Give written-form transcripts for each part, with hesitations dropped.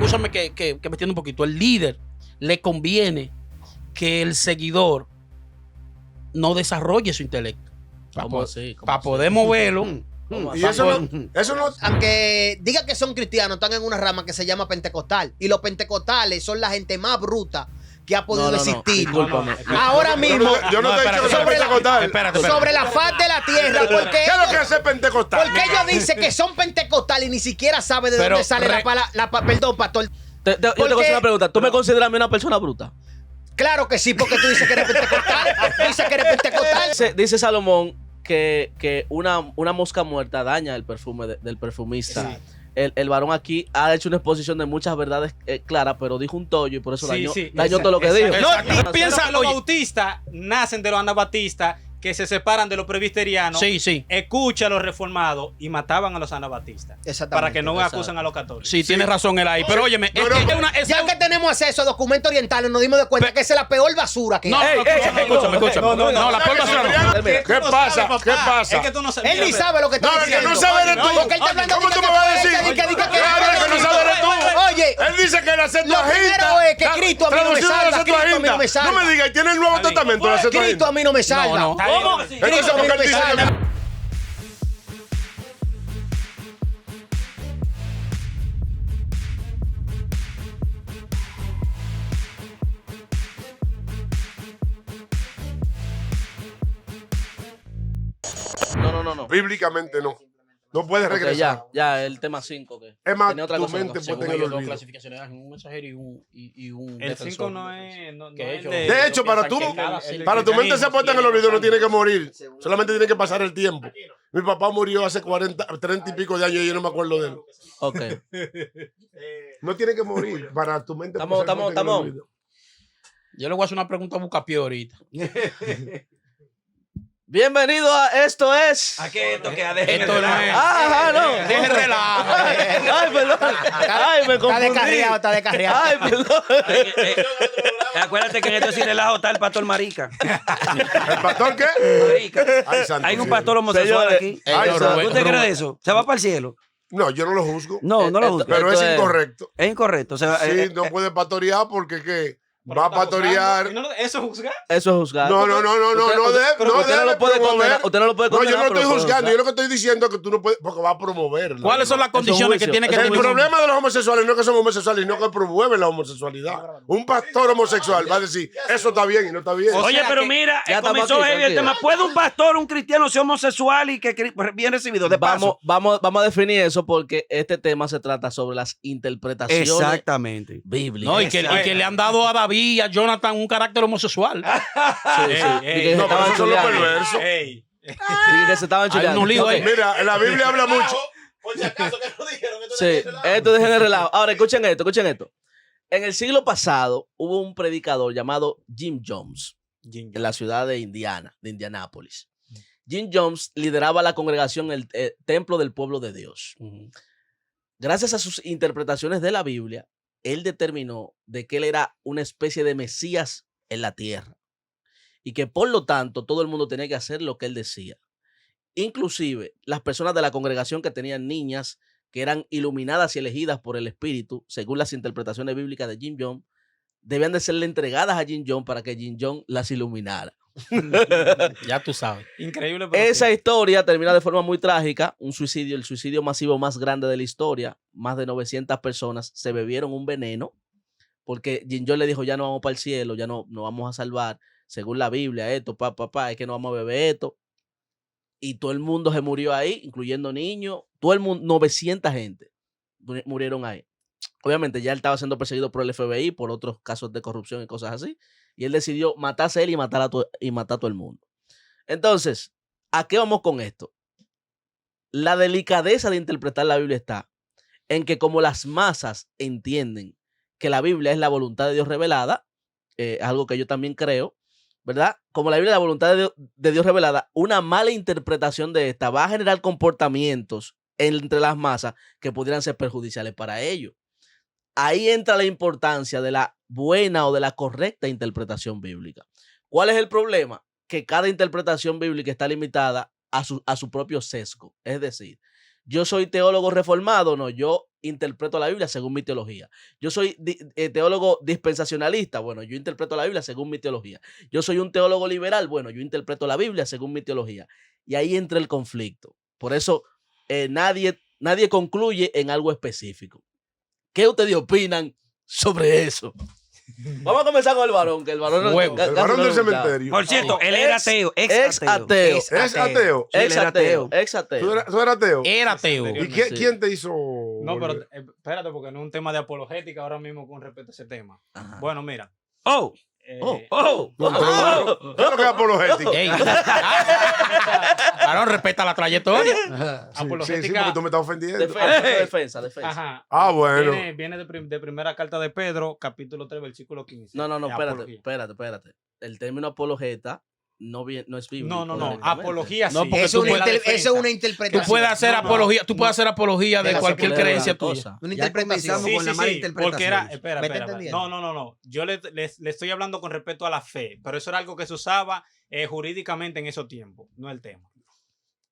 escúchame que me entiendo un poquito, el líder le conviene que el seguidor no desarrolle su intelecto. Para poder moverlo. Y eso no. Aunque diga que son cristianos, están en una rama que se llama pentecostal. Y los pentecostales son la gente más bruta que ha podido existir. Ahora mismo, Yo no te he dicho que sea pentecostal. Espérate. sobre la faz de la tierra. Porque ¿Qué es lo que hace pentecostal? porque ellos dicen que son pentecostales y ni siquiera saben de dónde sale perdón, pastor. Yo te voy a hacer una pregunta. ¿Tú me consideras a mí una persona bruta? Claro que sí, porque tú dices que eres pentecostal. Dices que eres pentecostal. Dice Salomón que una mosca muerta daña el perfume del perfumista. Sí. El varón aquí ha hecho una exposición de muchas verdades claras, pero dijo un tollo y por eso dañó todo lo que dijo. No, piensa que los bautistas nacen de los anabatistas que se separan de los presbiterianos. Sí. Escucha a los reformados y mataban a los anabatistas. Para que no acusen a los católicos. Sí, tienes razón él ahí. Pero óyeme, ya que tenemos acceso a documentos orientales, nos dimos de cuenta que esa es la peor basura que hay. Escúchame. No, la peor basura no. ¿Qué pasa? Es que tú no sabes. Él ni sabe lo que está diciendo. El que no sabe eres tú. Porque él está hablando ¿Cómo tú me vas a decir? Claro, el que no sabe eres tú. Oye, Él dice que la lo Septuaginta. primero es que Cristo a mí no me salva. Cristo a mí no me salva. No me digas, tiene el Nuevo Testamento la Cristo Septuaginta. a mí no me salva. No. ¿Cómo? Cristo a mí no me salva. No. Bíblicamente no. No puedes regresar. Ya, el tema 5. Es más, tenía otra tu cosa mente que puede tener el olvido. clasificaciones, un mensajero y un El 5 defensor. no es. De hecho, para tu mente se puesta en el olvido, no tiene que morir. Solamente tiene que pasar el tiempo. Mi papá murió hace 30 y pico de años y yo no me acuerdo de él. Ok. No tiene que morir. Para tu mente. Estamos. Yo le voy a hacer una pregunta a Bucapié ahorita. Bienvenido a Esto Es. ¿A qué esto que Esto no es. No. Deje el relajo. Ay, perdón. Ay, me confundí. Está descarriado. Ay, perdón. Acuérdate que en esto sí relajo está el pastor Marica. ¿El pastor qué? Marica. Ay, santo Hay un cielo. pastor homosexual aquí. Ay, ¿Usted cree de eso? ¿Se va para el cielo? No, yo no lo juzgo. No lo juzgo. Pero es incorrecto. Es incorrecto. O sea, Sí, no puede pastorear porque ¿qué? Va a pastorear. ¿Eso es juzgar? Eso es juzgar. No debe Usted no lo puede promover. condenar. Usted no lo puede No, condenar. yo no estoy pero puede juzgando. juzgar. Yo lo que estoy diciendo es que tú no puedes, porque va a promover. ¿Cuáles son las condiciones que tiene que El tener? problema de los homosexuales no es que son homosexuales, sino que promueven la homosexualidad. Un pastor homosexual va a decir, eso está bien y no está bien. Oye, pero mira, ya estamos comenzó aquí, heavy el tranquilo. tema. ¿Puede un pastor, un cristiano ser homosexual y que bien recibido? De paso. Vamos a definir eso porque este tema se trata sobre las interpretaciones Exactamente. bíblicas. No, y que le han dado a David y a Jonathan un carácter homosexual. Sí. Y que se No, pero estaban eso son los chuleando. perversos. Y que se estaban Hay chuleando. unos líos ahí. Ok. Mira, la Biblia habla mucho. Por si acaso que no dijeron. Sí, esto dejen el relajo. Ahora, escuchen esto. En el siglo pasado hubo un predicador llamado Jim Jones en la ciudad de Indianápolis. Jim Jones lideraba la congregación el Templo del Pueblo de Dios. Gracias a sus interpretaciones de la Biblia, él determinó de que él era una especie de Mesías en la tierra y que por lo tanto todo el mundo tenía que hacer lo que él decía. Inclusive las personas de la congregación que tenían niñas que eran iluminadas y elegidas por el Espíritu, según las interpretaciones bíblicas de Jim Jones, debían de serle entregadas a Jim Jones para que Jim Jones las iluminara. Ya tú sabes. Increíble. Esa historia termina de forma muy trágica. El suicidio masivo más grande de la historia. Más de 900 personas se bebieron un veneno porque Jim Jones le dijo, ya no vamos para el cielo, ya no vamos a salvar. Según la Biblia, es que no vamos a beber esto. Y todo el mundo se murió ahí, incluyendo niños. Todo el mundo, 900 gente murieron ahí. Obviamente ya él estaba siendo perseguido por el FBI, por otros casos de corrupción y cosas así. Y él decidió matarse a él y matar a todo el mundo. Entonces, ¿a qué vamos con esto? La delicadeza de interpretar la Biblia está en que como las masas entienden que la Biblia es la voluntad de Dios revelada, algo que yo también creo, ¿verdad? Como la Biblia es la voluntad de Dios revelada, una mala interpretación de esta va a generar comportamientos entre las masas que pudieran ser perjudiciales para ellos. Ahí entra la importancia de la buena o de la correcta interpretación bíblica. ¿Cuál es el problema? Que cada interpretación bíblica está limitada a su propio sesgo. Es decir, yo soy teólogo reformado, no, yo interpreto la Biblia según mi teología. Yo soy teólogo dispensacionalista, bueno, yo interpreto la Biblia según mi teología. Yo soy un teólogo liberal, bueno, yo interpreto la Biblia según mi teología. Y ahí entra el conflicto. Por eso nadie concluye en algo específico. ¿Qué ustedes opinan sobre eso? Vamos a comenzar con el varón, que el varón, el varón del cementerio. Por cierto, él era ateo, ¿Es ateo? Ex ateo. ¿Tú eras ateo? Era ateo. ¿Y quién te hizo? No, pero espérate, porque no es un tema de apologética ahora mismo con respecto a ese tema. Ajá. Bueno, mira. ¿Qué es lo que es apologética? Ey. Varón, respeta la trayectoria. Apologética. Sí, porque tú me estás ofendiendo. Defensa. Ajá. Bueno. Viene de primera carta de Pedro, capítulo 3, versículo 15. No, espérate. El término apologeta no es bíblico. No. Apología sí. No, porque Eso tú es una interpretación. Tú puedes hacer apología, tú puedes hacer apología de cualquier creencia tuya. Una interpretación. Sí, con la mala interpretación. porque era, ¿Me espera. está entendiendo? No. Yo le estoy hablando con respecto a la fe, pero eso era algo que se usaba jurídicamente en esos tiempos, no el tema.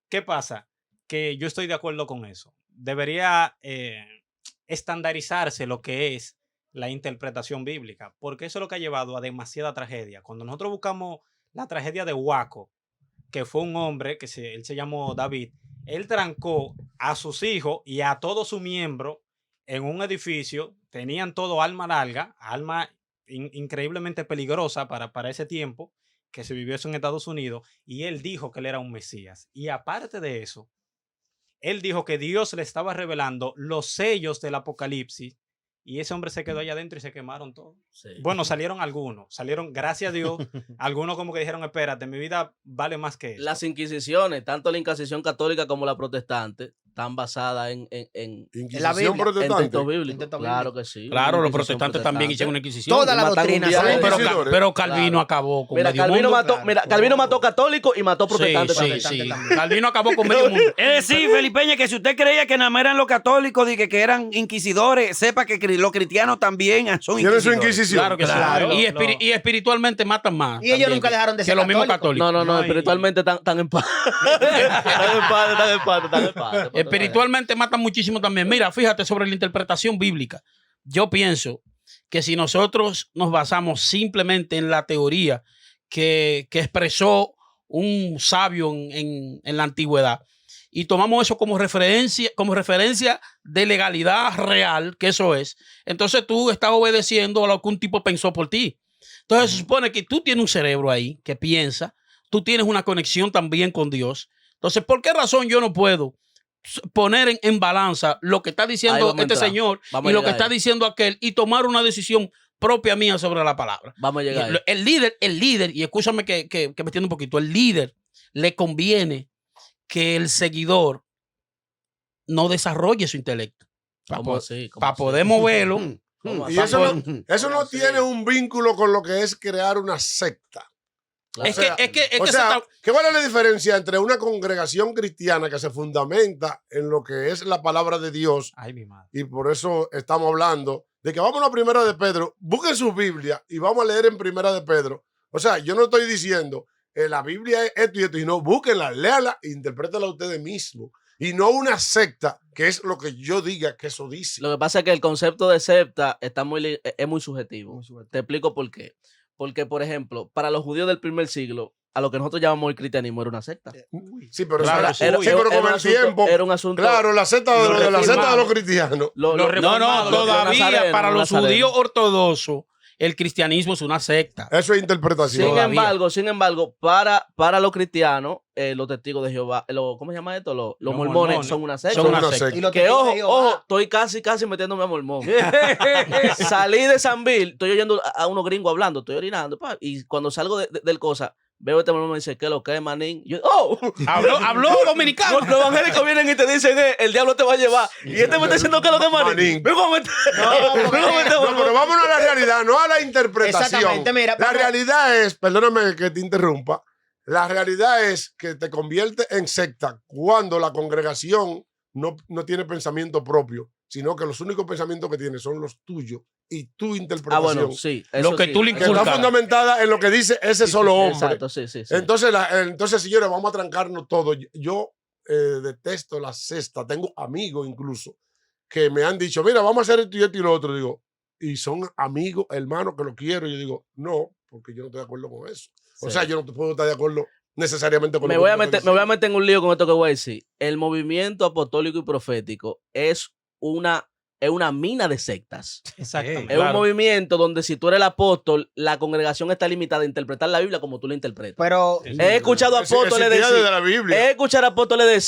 ¿Qué pasa? Que yo estoy de acuerdo con eso. Debería estandarizarse lo que es la interpretación bíblica, porque eso es lo que ha llevado a demasiada tragedia. Cuando nosotros buscamos la tragedia de Waco, que fue un hombre, él se llamó David, él trancó a sus hijos y a todos sus miembros en un edificio, tenían todo arma larga, arma increíblemente peligrosa para ese tiempo, que se vivió eso en Estados Unidos, y él dijo que él era un Mesías. Y aparte de eso, él dijo que Dios le estaba revelando los sellos del Apocalipsis, y ese hombre se quedó allá adentro y se quemaron todos. Sí. Bueno, salieron algunos, gracias a Dios, algunos como que dijeron, espérate, mi vida vale más que eso. Las inquisiciones, tanto la Inquisición católica como la protestante, están basadas en Inquisición Biblia. protestante. textos bíblicos. En textos Claro que sí. Claro, Una los inquisición protestantes también hicieron una inquisición. Toda la Matan doctrina. un diablo. ¿sabes? Pero Calvino acabó con Mira, medio Calvino mundo. mató católicos y mató protestantes también. Sí. Calvino acabó con medio mundo. Es decir, Felipeña, que si usted creía que nada más eran los católicos y que eran inquisidores, sepa que los cristianos también son Tienen inquisidores. su inquisición. Claro que Claro. sí. Y espiritualmente matan más. Y ellos también nunca dejaron de que ser los mismos católicos. católicos. No, espiritualmente están en paz. Están en paz. Espiritualmente matan muchísimo también. Mira, fíjate sobre la interpretación bíblica. Yo pienso que si nosotros nos basamos simplemente en la teoría que expresó un sabio en la antigüedad y tomamos eso como referencia de legalidad real, que eso es, entonces tú estás obedeciendo a lo que un tipo pensó por ti. Entonces se supone que tú tienes un cerebro ahí que piensa, tú tienes una conexión también con Dios. Entonces, ¿por qué razón yo no puedo poner en balanza lo que está diciendo este señor y lo que está diciendo aquel y tomar una decisión propia mía sobre la palabra? Vamos a llegar ahí. El líder, y escúchame que me entienda un poquito, el líder le conviene que el seguidor no desarrolle su intelecto para poder moverlo. Y eso no tiene un vínculo con lo que es crear una secta. Es que ¿cuál es la diferencia entre una congregación cristiana que se fundamenta en lo que es la palabra de Dios? Ay, mi madre. Y por eso estamos hablando de que vamos a la Primera de Pedro, busquen su Biblia y vamos a leer en Primera de Pedro. O sea, yo no estoy diciendo la Biblia es esto y esto, y no, búsquenla, léala e interprétela ustedes mismos. Y no una secta, que es lo que yo diga que eso dice. Lo que pasa es que el concepto de secta es muy subjetivo. Te explico por qué. Porque, por ejemplo, para los judíos del primer siglo, a lo que nosotros llamamos el cristianismo era una secta. Sí, pero, Claro, pero con el tiempo. Era un asunto. Claro, la secta de los cristianos. Todavía para los judíos ortodoxos, el cristianismo es una secta. Eso es interpretación. Sin embargo, para los cristianos, los testigos de Jehová, ¿cómo se llama esto? Los mormones son una secta. Que ojo, estoy casi metiéndome a mormón. Salí de San Bill, estoy oyendo a unos gringos hablando, estoy orinando, y cuando salgo del cosa, veo este mormón y me dice, ¿qué lo que es, manín? Yo, habló dominicano. Los evangélicos vienen y te dicen, el diablo te va a llevar. Y este me está diciendo, ¿qué lo que es, manín? No, pero vámonos a la realidad, no a la interpretación. Exactamente, mira. La realidad es, perdóname que te interrumpa, la realidad es que te convierte en secta cuando la congregación no tiene pensamiento propio, sino que los únicos pensamientos que tiene son los tuyos y tu interpretación. Bueno, sí. Lo que tú le que está inculcas. fundamentada en lo que dice ese solo hombre. Exacto, sí. Entonces, señores, vamos a trancarnos todo. Yo detesto la cesta. Tengo amigos incluso que me han dicho, mira, vamos a hacer esto y lo otro. Digo, y son amigos, hermanos que lo quiero. Y yo digo, no, porque yo no estoy de acuerdo con eso. O sea, yo no puedo estar de acuerdo necesariamente con Me lo voy que a tú estás meter diciendo. en un lío con esto que voy a decir. El movimiento apostólico y profético es una mina de sectas. Exactamente. Es un movimiento donde si tú eres el apóstol, la congregación está limitada a interpretar la Biblia como tú la interpretas. Pero He escuchado a apóstoles Existía decir, desde la Biblia. he escuchado a apóstoles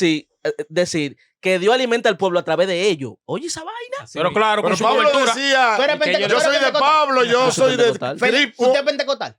decir que Dios alimenta al pueblo a través de ellos. Oye esa vaina. Así Pero mismo. claro, con Pero su Pablo cobertura. decía, tú eres que pentecostal. yo soy de Pablo, yo Yo soy soy de pentecostal. Cristo. ¿Usted es pentecostal?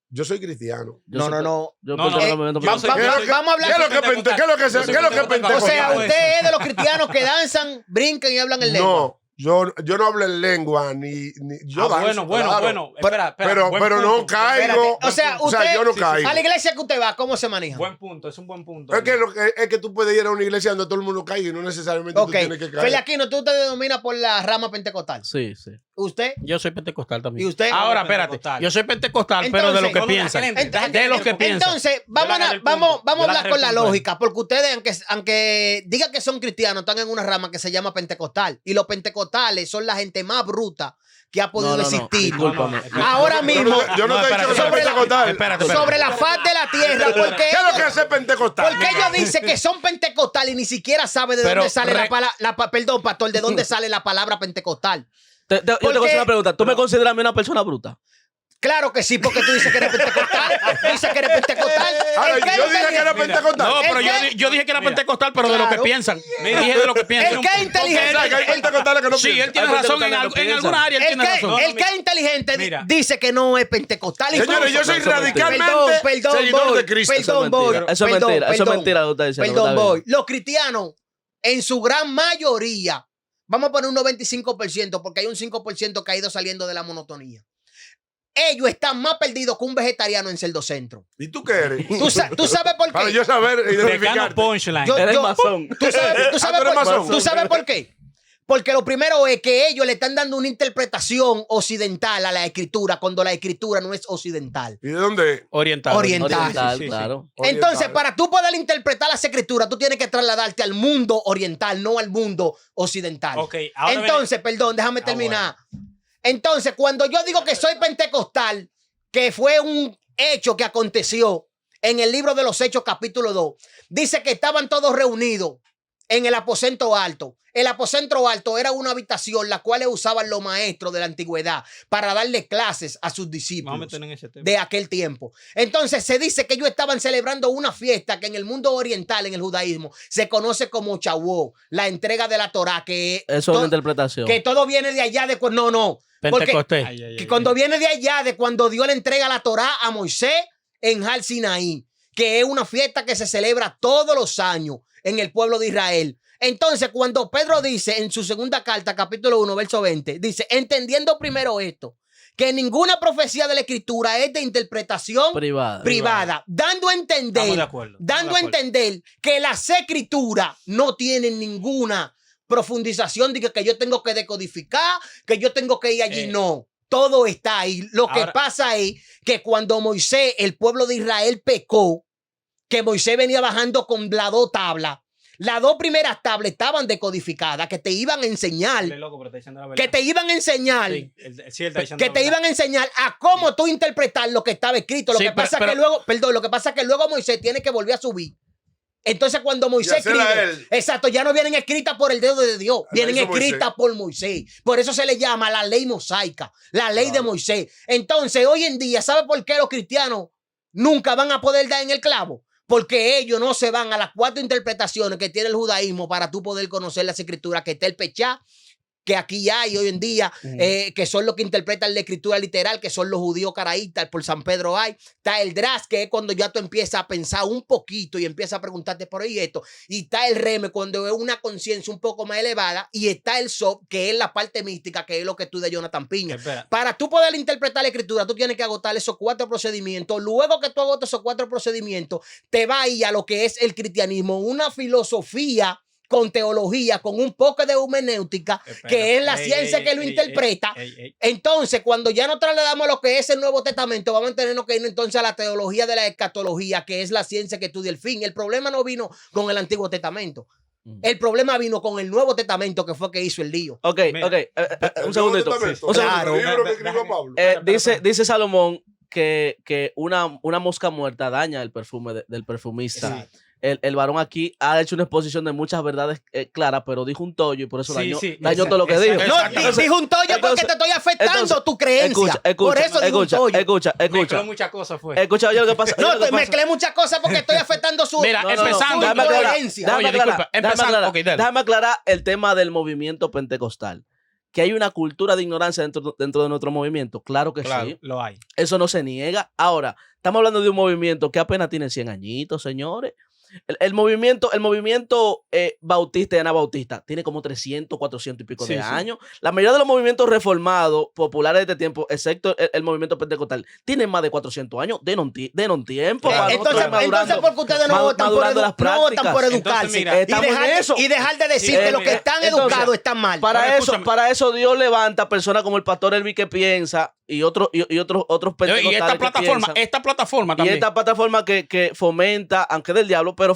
Yo soy cristiano. Yo soy- No. Yo No, pertenezco no, al movimiento yo soy- pentecostal. Vamos a hablar. ¿Qué es lo que pentecostal. ¿Qué es lo que Yo soy ¿qué es lo que es pentecostal. O sea, pentecostal? usted es de los cristianos que danzan, brincan y hablan en lengua. No, yo no hablo en lengua, ni yo danzo, bueno. claro. Espera, Pero buen no punto. caigo. Espérate. O sea, usted, yo no sí, caigo. a la iglesia que usted va, ¿cómo se maneja? Buen punto, es un buen punto. Es que tú puedes ir a una iglesia donde todo el mundo caiga y no necesariamente Ok. tú tienes que caer. Feliaquino, tú te denominas por la rama pentecostal. Sí. ¿Usted? Yo soy pentecostal también. ¿Y usted? Ahora, Yo soy espérate. pentecostal. Yo soy pentecostal, pero de lo que Entonces, piensan. De lo que piensan. Entonces, vamos a hablar con la lógica, porque ustedes, aunque digan que son cristianos, están en una rama que se llama pentecostal. Y los pentecostales son la gente más bruta que ha podido existir. Discúlpame. Ahora mismo, Yo no te he dicho que soy sobre la- pentecostal. Espérate. sobre la faz de la tierra, porque ¿Qué es lo que hace pentecostal? porque ellos dicen que son pentecostales y ni siquiera saben de Pero dónde sale perdón, pastor, de dónde sale la palabra pentecostal. Yo te voy a hacer una pregunta. ¿Tú me consideras a mí una persona bruta? Claro que sí, porque tú dices que eres pentecostal. Dices que eres pentecostal. Ahora, El que yo es dije que era pentecostal. No, pero ¿El qué? yo dije que era pentecostal, pero de lo que Claro. piensan. Dije de lo que piensan. El que es inteligente. O sea, que hay pentecostales que no Sí, él piensan. tiene Hay razón. pentecostales que no En piensan. alguna área él El tiene razón. que es inteligente Mira. dice que no es pentecostal. Señores, yo soy Eso es mentira. radicalmente seguidor de Cristo. Perdón, voy. Eso es mentira. Eso es mentira lo que usted dice. Perdón, voy. Los cristianos, en su gran mayoría, vamos a poner un 95%, porque hay un 5% que ha ido saliendo de la monotonía. Ellos están más perdidos que un vegetariano en Cerdocentro. ¿Y tú qué eres? ¿Tú sabes por Para qué? yo saber Pecando identificarte. punchline. Yo- Eres masón. ¿Tú sabes tú eres masón. por qué? Porque lo primero es que ellos le están dando una interpretación occidental a la escritura cuando la escritura no es occidental. ¿Y de dónde? Oriental. Oriental, Sí, sí. claro. Entonces, Oriental. para tú poder interpretar las escrituras, tú tienes que trasladarte al mundo oriental, no al mundo occidental. Ok, ahora Entonces, perdón, déjame terminar. Entonces, cuando yo digo que soy pentecostal, que fue un hecho que aconteció en el libro de los Hechos capítulo 2, dice que estaban todos reunidos en el aposento alto. El aposento alto era una habitación la cual usaban los maestros de la antigüedad para darle clases a sus Vamos a discípulos meter en ese tema. de aquel tiempo. Entonces se dice que ellos estaban celebrando una fiesta que en el mundo oriental, en el judaísmo, se conoce como Shavuot, la entrega de la Torá, que Eso es una interpretación. que todo viene de allá de no. Porque Pentecostés. que cuando viene de allá, de cuando Dios le entrega la Torá a Moisés en Har Sinaí, que es una fiesta que se celebra todos los años en el pueblo de Israel. Entonces, cuando Pedro dice en su segunda carta, capítulo 1, verso 20, dice, entendiendo primero esto, que ninguna profecía de la Escritura es de interpretación Privada. dando a entender, Estamos de acuerdo, dando estamos a de acuerdo. entender que las Escrituras no tienen ninguna profundización de que yo tengo que decodificar, que yo tengo que ir allí, no. Todo está ahí. Lo que Ahora- pasa es que cuando Moisés, el pueblo de Israel pecó, que Moisés venía bajando con las dos tablas, las dos primeras tablas estaban decodificadas, que te iban a enseñar, Él es loco, pero está diciendo la verdad. que te iban a enseñar, Sí, él está diciendo que la te verdad. iban a enseñar a cómo tú interpretar lo que estaba escrito. Lo Sí, que pasa pero- que luego, perdón, lo que pasa es que luego Moisés tiene que volver a subir. Entonces cuando Moisés hacerla escribe, él. exacto, ya no vienen escritas por el dedo de Dios, La vienen hizo escritas Moisés. por Moisés. Por eso se le llama la ley mosaica, la ley de Moisés. Entonces hoy en día, ¿sabe por qué los cristianos nunca van a poder dar en el clavo? Porque ellos no se van a las 4 interpretaciones que tiene el judaísmo para tú poder conocer las escrituras, que está el Pechá, que aquí hay hoy en día, que son los que interpretan la escritura literal, que son los judíos caraítas, por San Pedro hay. Está el Dras, que es cuando ya tú empiezas a pensar un poquito y empiezas a preguntarte por ahí esto. Y está el Reme, cuando es una conciencia un poco más elevada. Y está el Sob, que es la parte mística, que es lo que tú de Jonathan Piña. Espera. Para tú poder interpretar la escritura, tú tienes que agotar esos 4 procedimientos. Luego que tú agotas esos 4 procedimientos, te va a ir a lo que es el cristianismo, una filosofía con teología, con un poco de hermenéutica, Espera. que es la Ey, ciencia ey, que lo ey, interpreta. ey. Entonces, cuando ya nos trasladamos a lo que es el Nuevo Testamento, vamos a tenernos que ir entonces a la teología de la escatología, que es la ciencia que estudia el fin. El problema no vino con el Antiguo Testamento. El problema vino con el Nuevo Testamento, que fue que hizo el lío. Ok, Mira, ok. Un segundito. Testamento, Un Claro. el libro que Déjame- escribió Pablo. Dice Salomón que una mosca muerta daña el perfume del perfumista. El varón aquí ha hecho una exposición de muchas verdades claras, pero dijo un tollo y por eso Sí, dañó, sí, dañó todo lo que exacto. dijo. No, Exactamente. dijo un tollo porque te estoy afectando tu creencia. Por eso dijo un tollo. Mezcló muchas cosas, fue. Escucha, oye lo que pasa. No, oye lo que pasa. mezclé muchas cosas porque estoy afectando su. Mira, No, no, no. empezando. Déjame Déjame aclarar, coherencia. déjame Oye, aclarar, disculpa, déjame empezando. aclarar, Ok, dale. déjame aclarar el tema del movimiento pentecostal. Que hay una cultura de ignorancia dentro de nuestro movimiento. Claro que Claro. sí. Lo hay. Eso no se niega. Ahora, estamos hablando de un movimiento que apenas tiene 100 añitos, señores. El movimiento bautista y anabautista tiene como 300, 400 y pico Sí, de sí. años. La mayoría de los movimientos reformados populares de este tiempo, excepto el movimiento pentecostal, tienen más de 400 años. Denos tiempo. para nosotros Entonces, ir madurando- ¿por qué ustedes no votan por, madurando las no votan por prácticas. educarse? Entonces, mira, estamos en eso. Y dejar de decir Sí, que los que están entonces, educados están mal. Ahora, Para eso Dios levanta personas como el pastor Elvi que piensa y otros pentecostales Y esta que plataforma, piensan. esta plataforma Y también. esta plataforma que fomenta, aunque del diablo, pero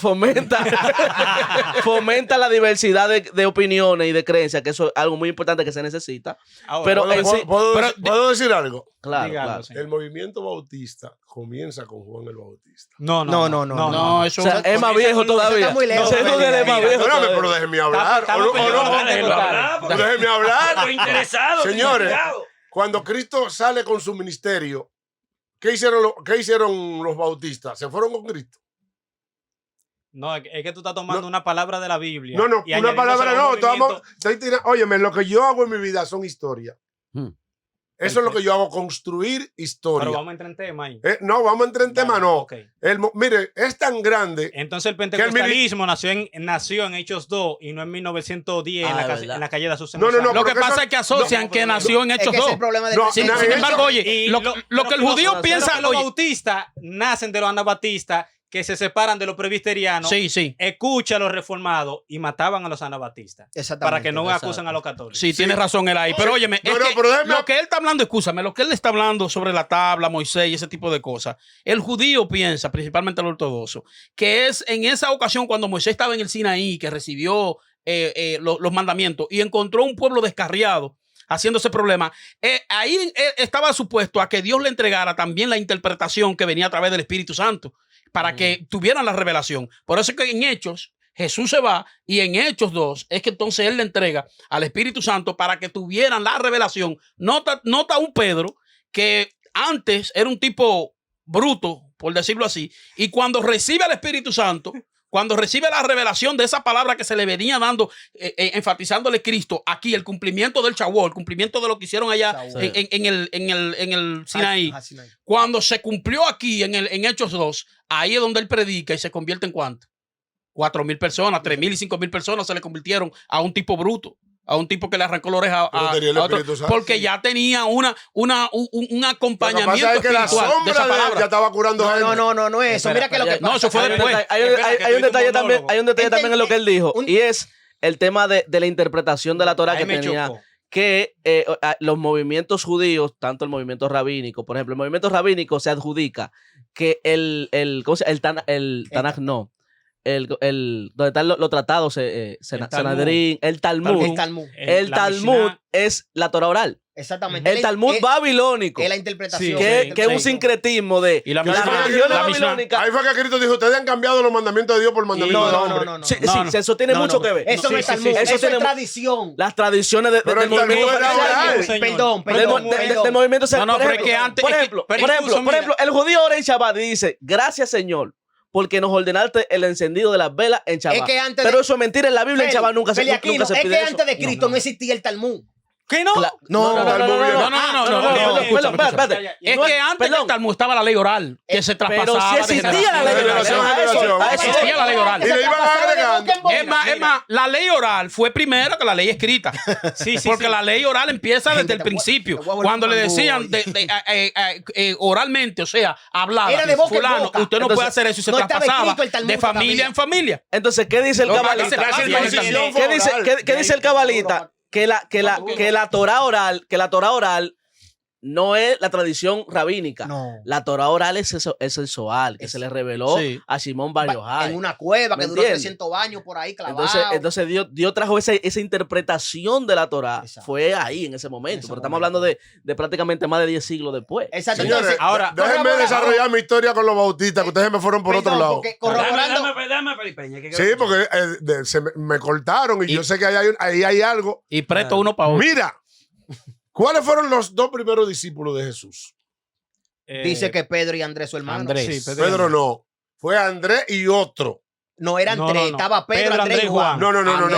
fomenta la diversidad de opiniones y de creencias, que eso es algo muy importante que se necesita. Ahora, Pero ahora, en sí- ¿Puedo decir algo? Claro, dígalo, claro. señor. El movimiento bautista comienza con Juan el Bautista. No, No, eso O sea, es más viejo todavía. está muy lejos, Ese Dudel es más mira, viejo Espérame, todavía. pero déjenme hablar. Estamos ¿O no? peleando, Pero déjenme hablar. Estoy interesado. estoy Señores, intrigado. cuando Cristo sale con su ministerio, ¿qué hicieron los bautistas? ¿Se fueron con Cristo? No, es que tú estás tomando No. una palabra de la Biblia. No, y una palabra añadiéndosela a no. un movimiento. Óyeme, lo que yo hago en mi vida son historias. Hmm. Eso es lo que yo hago, construir historia. Pero vamos a entrar en tema ahí. No, vamos a entrar en tema, Vale, no. ok. Mire, es tan grande. Entonces el pentecostalismo nació en Hechos 2 y no en 1910 Ah, en ¿verdad? la calle de Azucena. No, no, no, Lo que porque pasa eso- es que asocian no, que no, nació en Es Hechos que ese 2. es el problema de No, Sin na- embargo, oye, Y lo que el judío piensa, los oye, bautistas nacen de los anabatistas que se separan de los presbiterianos, sí, escucha a los reformados y mataban a los anabatistas Exactamente. para que no exacto. acusen a los católicos. sí, tienes razón él ahí. Pero óyeme, No, es no, que pero déjame- lo que él está hablando, escúchame, lo que él está hablando sobre la tabla, Moisés y ese tipo de cosas, el judío piensa, principalmente el ortodoxo, que es en esa ocasión cuando Moisés estaba en el Sinaí, que recibió los mandamientos y encontró un pueblo descarriado haciendo ese problema, ahí estaba supuesto a que Dios le entregara también la interpretación que venía a través del Espíritu Santo, para que tuvieran la revelación. Por eso es que en Hechos Jesús se va y en Hechos 2 es que entonces él le entrega al Espíritu Santo para que tuvieran la revelación. Nota un Pedro que antes era un tipo bruto, por decirlo así, y cuando recibe al Espíritu Santo, cuando recibe la revelación de esa palabra que se le venía dando, enfatizándole Cristo, aquí el cumplimiento del Shavuot, el cumplimiento de lo que hicieron allá Shavuot. en el Sinaí, Ah, Sinaí. cuando se cumplió aquí en Hechos 2, ahí es donde él predica y se convierte en ¿cuánto? 4,000 personas, 3,000 y 5,000 personas se le convirtieron a un tipo bruto, a un tipo que le arrancó la oreja Pero a tenía el otro, Espíritu Santo. porque ya tenía un Lo que acompañamiento pasa es que la espiritual de sombra esa de él ya palabra. estaba curando gente. No, eso. Espera, Mira que lo que no, pasa. eso fue después. Hay Espera, que un tuviste detalle un también, monólogo. hay un detalle también en lo que él dijo, Un- y es el tema de la interpretación de la Torah Ahí que me tenía. chocó. Que los movimientos judíos, tanto el movimiento rabínico, por ejemplo, el movimiento rabínico se adjudica que ¿cómo se llama? el Tanaj no. Donde están los tratados, Sanedrín, el Talmud. El Talmud. El La Talmud Mishnah, es la Torah oral. Exactamente. El Talmud babilónico. Es la interpretación. Sí, Que es un sincretismo de Y la la Mishnah, religión la Mishnah. babilónica. Ahí fue que Cristo dijo, ustedes han cambiado los mandamientos de Dios por mandamientos de hombre. Sí, No, sí, no. eso tiene mucho que ver. Eso no Sí, es sí, Talmud. sí, Eso eso es tiene- tradición. Las tradiciones Pero del el movimiento Talmud era oral. señor. Perdón. del movimiento No, no, por pero ejemplo, es que antes- por es que- ejemplo, pero por incluso, ejemplo, el judío ora en Shabbat y dice, gracias Señor, porque nos ordenaste el encendido de las velas en Shabbat. Es que antes pero de- eso es mentira, en la Biblia en Shabbat nunca se Feli Aquino, nunca se es pide que eso. antes de Cristo no existía el Talmud. ¿Qué no? No, espérate. Es No, que antes perdón. del Talmud estaba la ley oral, que se Pero traspasaba sí de existía la ley generación oral. generación en A eso generación. Existía la ley oral. Y le iban agregando. Es más, la ley oral fue primero que la ley escrita. Sí, sí, Porque sí. la ley oral empieza desde Gente, el te voy a- principio. te voy a volver Cuando le mambo decían hoy. oralmente, o sea, hablaba, Era de boca en fulano, boca. usted no Entonces, puede hacer eso y se no estaba traspasaba escrito el Talmud de familia todavía. en familia. Entonces, ¿qué dice el Lo que cabalista? pasa es que la circuncisión ¿Qué fue dice, oral. qué dice el cabalista? Que la Torah oral no es la tradición rabínica. No. La Torah oral es el Zohar, que se le reveló Sí. a Shimon Bar Yochai. En una cueva ¿Me que duró entiendes? 300 años por ahí clavado. Entonces Dios trajo esa interpretación de la Torah. Exacto. Fue ahí, en ese momento. ese Pero estamos momento. hablando de prácticamente más de 10 siglos después. Exacto. Señores, Entonces, ahora, déjenme corrobora- desarrollar mi historia con los bautistas, que ustedes me fueron por otro perdón, lado. porque corroborando, Dame, Felipeña. Sí, porque me cortaron y yo sé que ahí hay algo. Y presto uno para otro. Mira, ¿cuáles fueron los dos primeros discípulos de Jesús? dice que Pedro y Andrés su hermano. Andrés. Sí, Pedro no. Fue Andrés y otro. No eran No, tres, no, no. estaba Pedro, Andrés y Juan. No. Eran hermanos,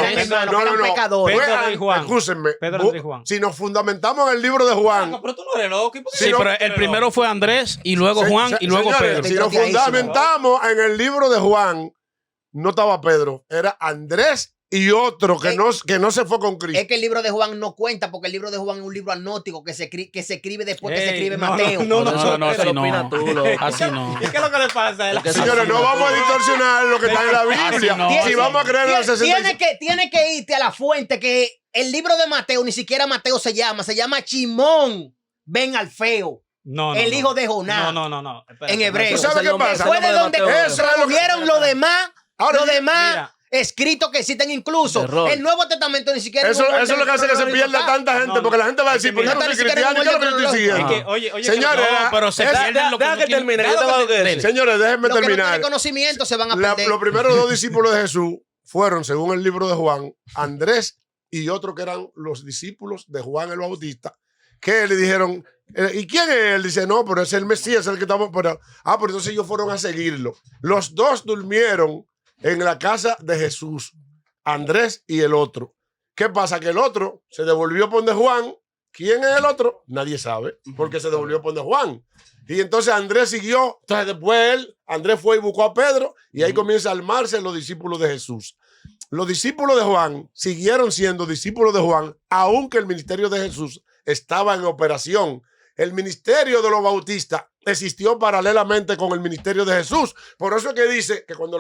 No, eran no. pecadores. Fue Pedro y Juan. Escúchenme. Pedro, Andrés y Juan. Si nos fundamentamos en el libro de Juan, Pero tú no eres loco. ¿y por qué Sí, no? pero el primero fue Andrés y luego Juan y luego señores, Pedro. si nos fundamentamos en el libro de Juan, no estaba Pedro, era Andrés y otro que no se fue con Cristo. Es que el libro de Juan no cuenta porque el libro de Juan es un libro anótico que se escribe después que se Ey, escribe no, Mateo. no, No, Eso así lo opinas no. tú, loco. Así no. ¿Y qué es lo que le pasa? Porque Señores, no vamos a distorsionar lo que está en la Biblia. no. Si vamos a creer en los 65. Tiene que irte a la fuente que el libro de Mateo, ni siquiera Mateo se llama Chimón Ben Alfeo, No, el hijo de Jonás. No. Espérate, En hebreo. ¿Tú sabes qué pasa? Fue de donde Eso es lo que- tradujeron lo demás, Ahora, lo demás mira. escritos que existen incluso. Error. El Nuevo Testamento ni siquiera. Eso es lo que hace que se pierda tanta gente, No, porque la gente va a decir, no, ¿por qué no, no soy ni siquiera cristiano? ¿Y qué es lo que estoy no, siguiendo? Es que, oye, Señores, No, pero se Deja- pierden lo que deja no que quieren. termine, yo tengo algo que decir. Señores, déjenme Lo que no terminar. tiene conocimiento se van a perder. Los primeros dos discípulos de Jesús fueron, según el libro de Juan, Andrés y otro que eran los discípulos de Juan el Bautista, que le dijeron, ¿y quién es él? Dice, no, pero es el Mesías, el que estamos... Pero entonces ellos fueron a seguirlo. Los dos durmieron en la casa de Jesús, Andrés y el otro. ¿Qué pasa? Que el otro se devolvió por donde Juan. ¿Quién es el otro? Nadie sabe, porque se devolvió por donde Juan. Y entonces Andrés siguió. Entonces después Andrés fue y buscó a Pedro y ahí comienza a armarse los discípulos de Jesús. Los discípulos de Juan siguieron siendo discípulos de Juan, aunque el ministerio de Jesús estaba en operación. El ministerio de los bautistas existió paralelamente con el ministerio de Jesús. Por eso es que dice que cuando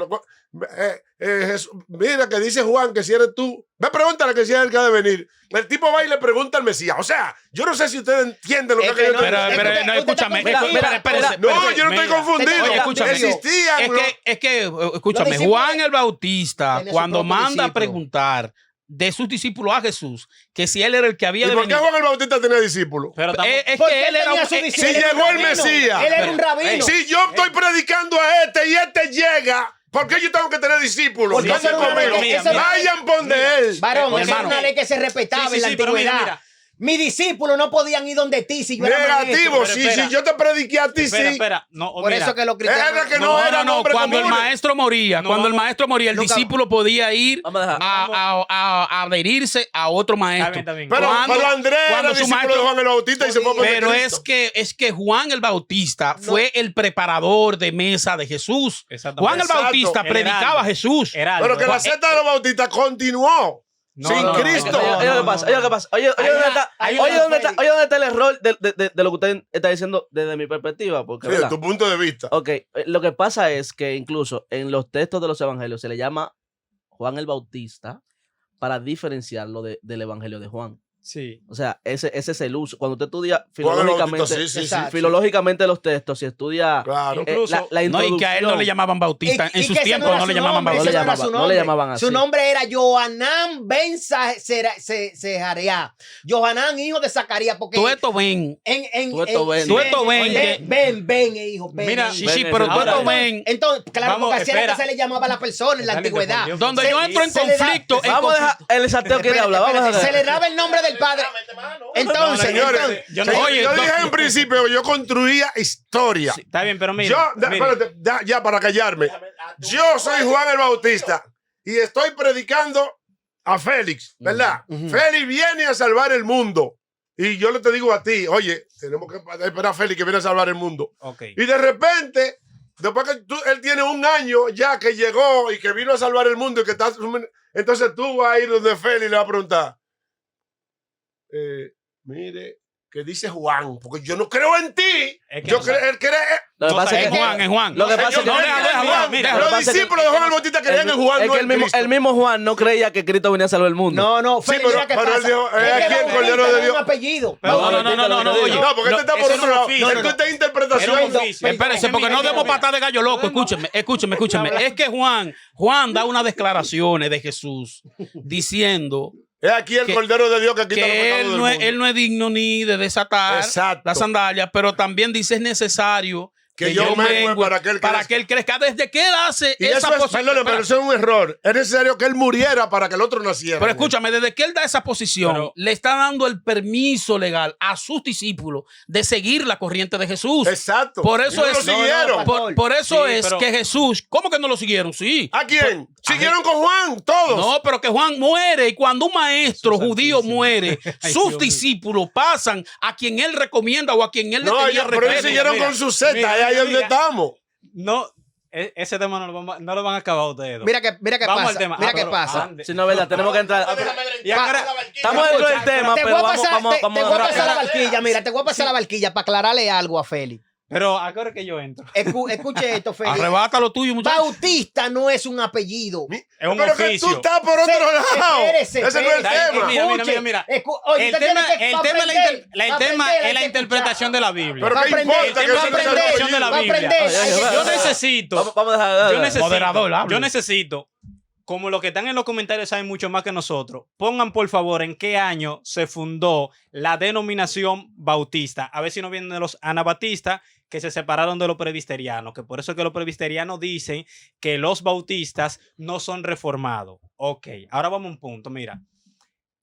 mira que dice Juan que si eres tú, ve pregúntale que si es el que ha de venir. El tipo va y le pregunta al Mesías. O sea, yo no sé si ustedes entienden lo Es que que yo no, estoy Pero, es que pero, usted- no, usted está escúchame. confundido. Espérese. No, yo no estoy confundido. Oye, escúchame. Existían. Es que, escúchame, Los discípulos Juan el Bautista, tenía su cuando propio manda a discípulo. preguntar de sus discípulos a Jesús, que si él era el que había ¿Y de por qué venir. Juan el Bautista tenía discípulos? Pero estamos- Es Porque que él era tenía su un. discípulo. Si Él era llegó un el rabino. Mesías. Él era un rabino. Si yo estoy predicando a este y este llega, ¿por qué yo tengo que tener discípulos? Porque ¿Qué eso hacen era una conmigo? ley que- eso era- Vayan por de él. Varón, Mi esa era hermano. una ley que se respetaba Sí, en la sí, pero mira, antigüedad. mira. Mis discípulos no podían ir donde ti si yo era Negativo. maestro. Si espera. yo te prediqué a ti, Espera, sí. espera. No, Por mira. eso que los cristianos... Era que no era nombre Cuando el común. maestro moría, No, cuando el vamos- maestro moría, el Nunca- discípulo podía ir Vamos a dejar. a adherirse a otro maestro. Está bien. Pero Andrés era su discípulo de Juan el Bautista y se fue por Pero Cristo. es que Juan el Bautista fue el preparador de mesa de Jesús. Exactamente. Juan el Exacto. Bautista El predicaba heraldo. a Jesús. Pero que la secta de los bautistas continuó. No, sin no, no, Cristo. Oye, lo que pasa, oye, lo que pasa. Oye, Hay dónde una- está, hay oye, una dónde está, fe. oye, dónde está el error de lo que usted está diciendo desde mi perspectiva. Porque, Sí, de ¿verdad? tu punto de vista. Ok, lo que pasa es que incluso en los textos de los evangelios se le llama Juan el Bautista para diferenciarlo del evangelio de Juan. Sí. O sea, ese es el uso. Cuando usted estudia Juan el Bautista, filológicamente, sí, sí, sí. Exacto. filológicamente los textos, si estudia Claro. Incluso- la No, introducción. y que a él no le llamaban Bautista. En Y sus que ese tiempos era no le su llamaban nombre, No le ese Bautista. era llamaban- su no le nombre. llamaban así. Su nombre era Johanán Ben Sejareá. Johanán, hijo de Zacarías. Porque Tú esto ven. Tú esto ven. Tú esto ven que- Ben, hijo. Ben, Mira, hijo. Sí, Ven, sí, pero tú ahora- esto ven. Entonces, claro, Vamos, porque así era espera. que se le llamaba a la persona en la Dale, antigüedad. por Dios. Donde Se- yo entro en se le da- conflicto. Vamos a dejar, el sateo quiere hablar. Vamos a Se dejar. le daba el nombre del padre. Entonces, Señores, entonces, yo no- Oye, yo no- dije en principio que yo construía historia. Está bien, pero mira. Espérate, ya para callarme. Yo soy Juan el Bautista y estoy predicando a Félix, ¿verdad? Félix viene a salvar el mundo. Y yo le te digo a ti, oye, tenemos que esperar a Félix que viene a salvar el mundo. Ok. Y de repente, después que él tiene un año ya que llegó y que vino a salvar el mundo y que está... Entonces tú vas a ir donde Félix y le vas a preguntar, mire, que dice Juan, porque yo no creo en ti. Es que Yo no creo, sabe. él cree. Lo que No, pasa es Es que Juan, es Juan. Lo que pasa es que Señor, no, deja Juan, mira, los lo que pasa es que- discípulos de Juan el Bautista creían en Juan, es no que en Cristo. el mismo Juan no creía que Cristo venía a salvar el mundo. No, no, Sí, Feli, mira qué pero él pasa. dijo, Es que aquí el Bautista Cordero de no es Dios. un apellido. Pero oye. No, porque este está por ese otro no es lado. oficio. Esto está interpretación. Era un oficio. Espérense, porque no demos patada de gallo loco. Escúcheme. Es que Juan da unas declaraciones de Jesús diciendo Es aquí el que- Cordero de Dios que quita los que pecados del mundo. él no es digno ni de desatar Exacto. las sandalias, pero también dice es necesario Que yo mengue mengue para que él crezca. Desde que él hace Y esa eso es, posición. perdón, pero eso es un error. Es necesario que él muriera para que el otro naciera. Pero escúchame, desde que él da esa posición, Pero- le está dando el permiso legal a sus discípulos de seguir la corriente de Jesús. Exacto. Por eso Y no es. lo siguieron. Por eso Sí, es pero- que Jesús. ¿Cómo que no lo siguieron? Sí. ¿A quién? Siguieron con Juan, todos. No, pero que Juan muere y cuando un maestro Jesús judío santísimo. muere, Ay, sus Dios mío. discípulos pasan a quien él recomienda o a quien él le No, tenía ellos, pero ellos respeto. siguieron Mira, con su seta. mira, Es ahí donde mira. estamos. No, ese tema no lo van a acabar ustedes. dos. Mira qué Vamos pasa. al tema. Mira Ah, qué pero pasa. ande. Si no es verdad, tenemos que entrar. Y ahora- Estamos dentro del tema, Te pero voy a vamos, pasar, vamos, te vamos voy a a pasar la barquilla, mira, te voy a pasar la barquilla para aclararle algo a Félix. Pero ¿a qué hora que yo entro? Escuche esto, Félix. Arrebata lo tuyo, muchachos. Bautista no es un apellido. Es un Pero que oficio. tú estás por otro lado. Espérese, Ese no es el espérese. tema. Mira. Oye, El usted tema, tiene que el tema, aprender, el tema aprender, es la hay que interpretación de la Biblia. Pero Va a ¿qué aprender, importa el que tema eso es no la sea interpretación de la va a Biblia. aprender, hay que- Yo necesito, Vamos a dejar. Moderador, hable. yo necesito, como los que están en los comentarios saben mucho más que nosotros, pongan por favor en qué año se fundó la denominación bautista. A ver si no vienen de los anabatistas que se separaron de los presbiterianos, que por eso es que los presbiterianos dicen que los bautistas no son reformados. Ok, ahora vamos a un punto, mira.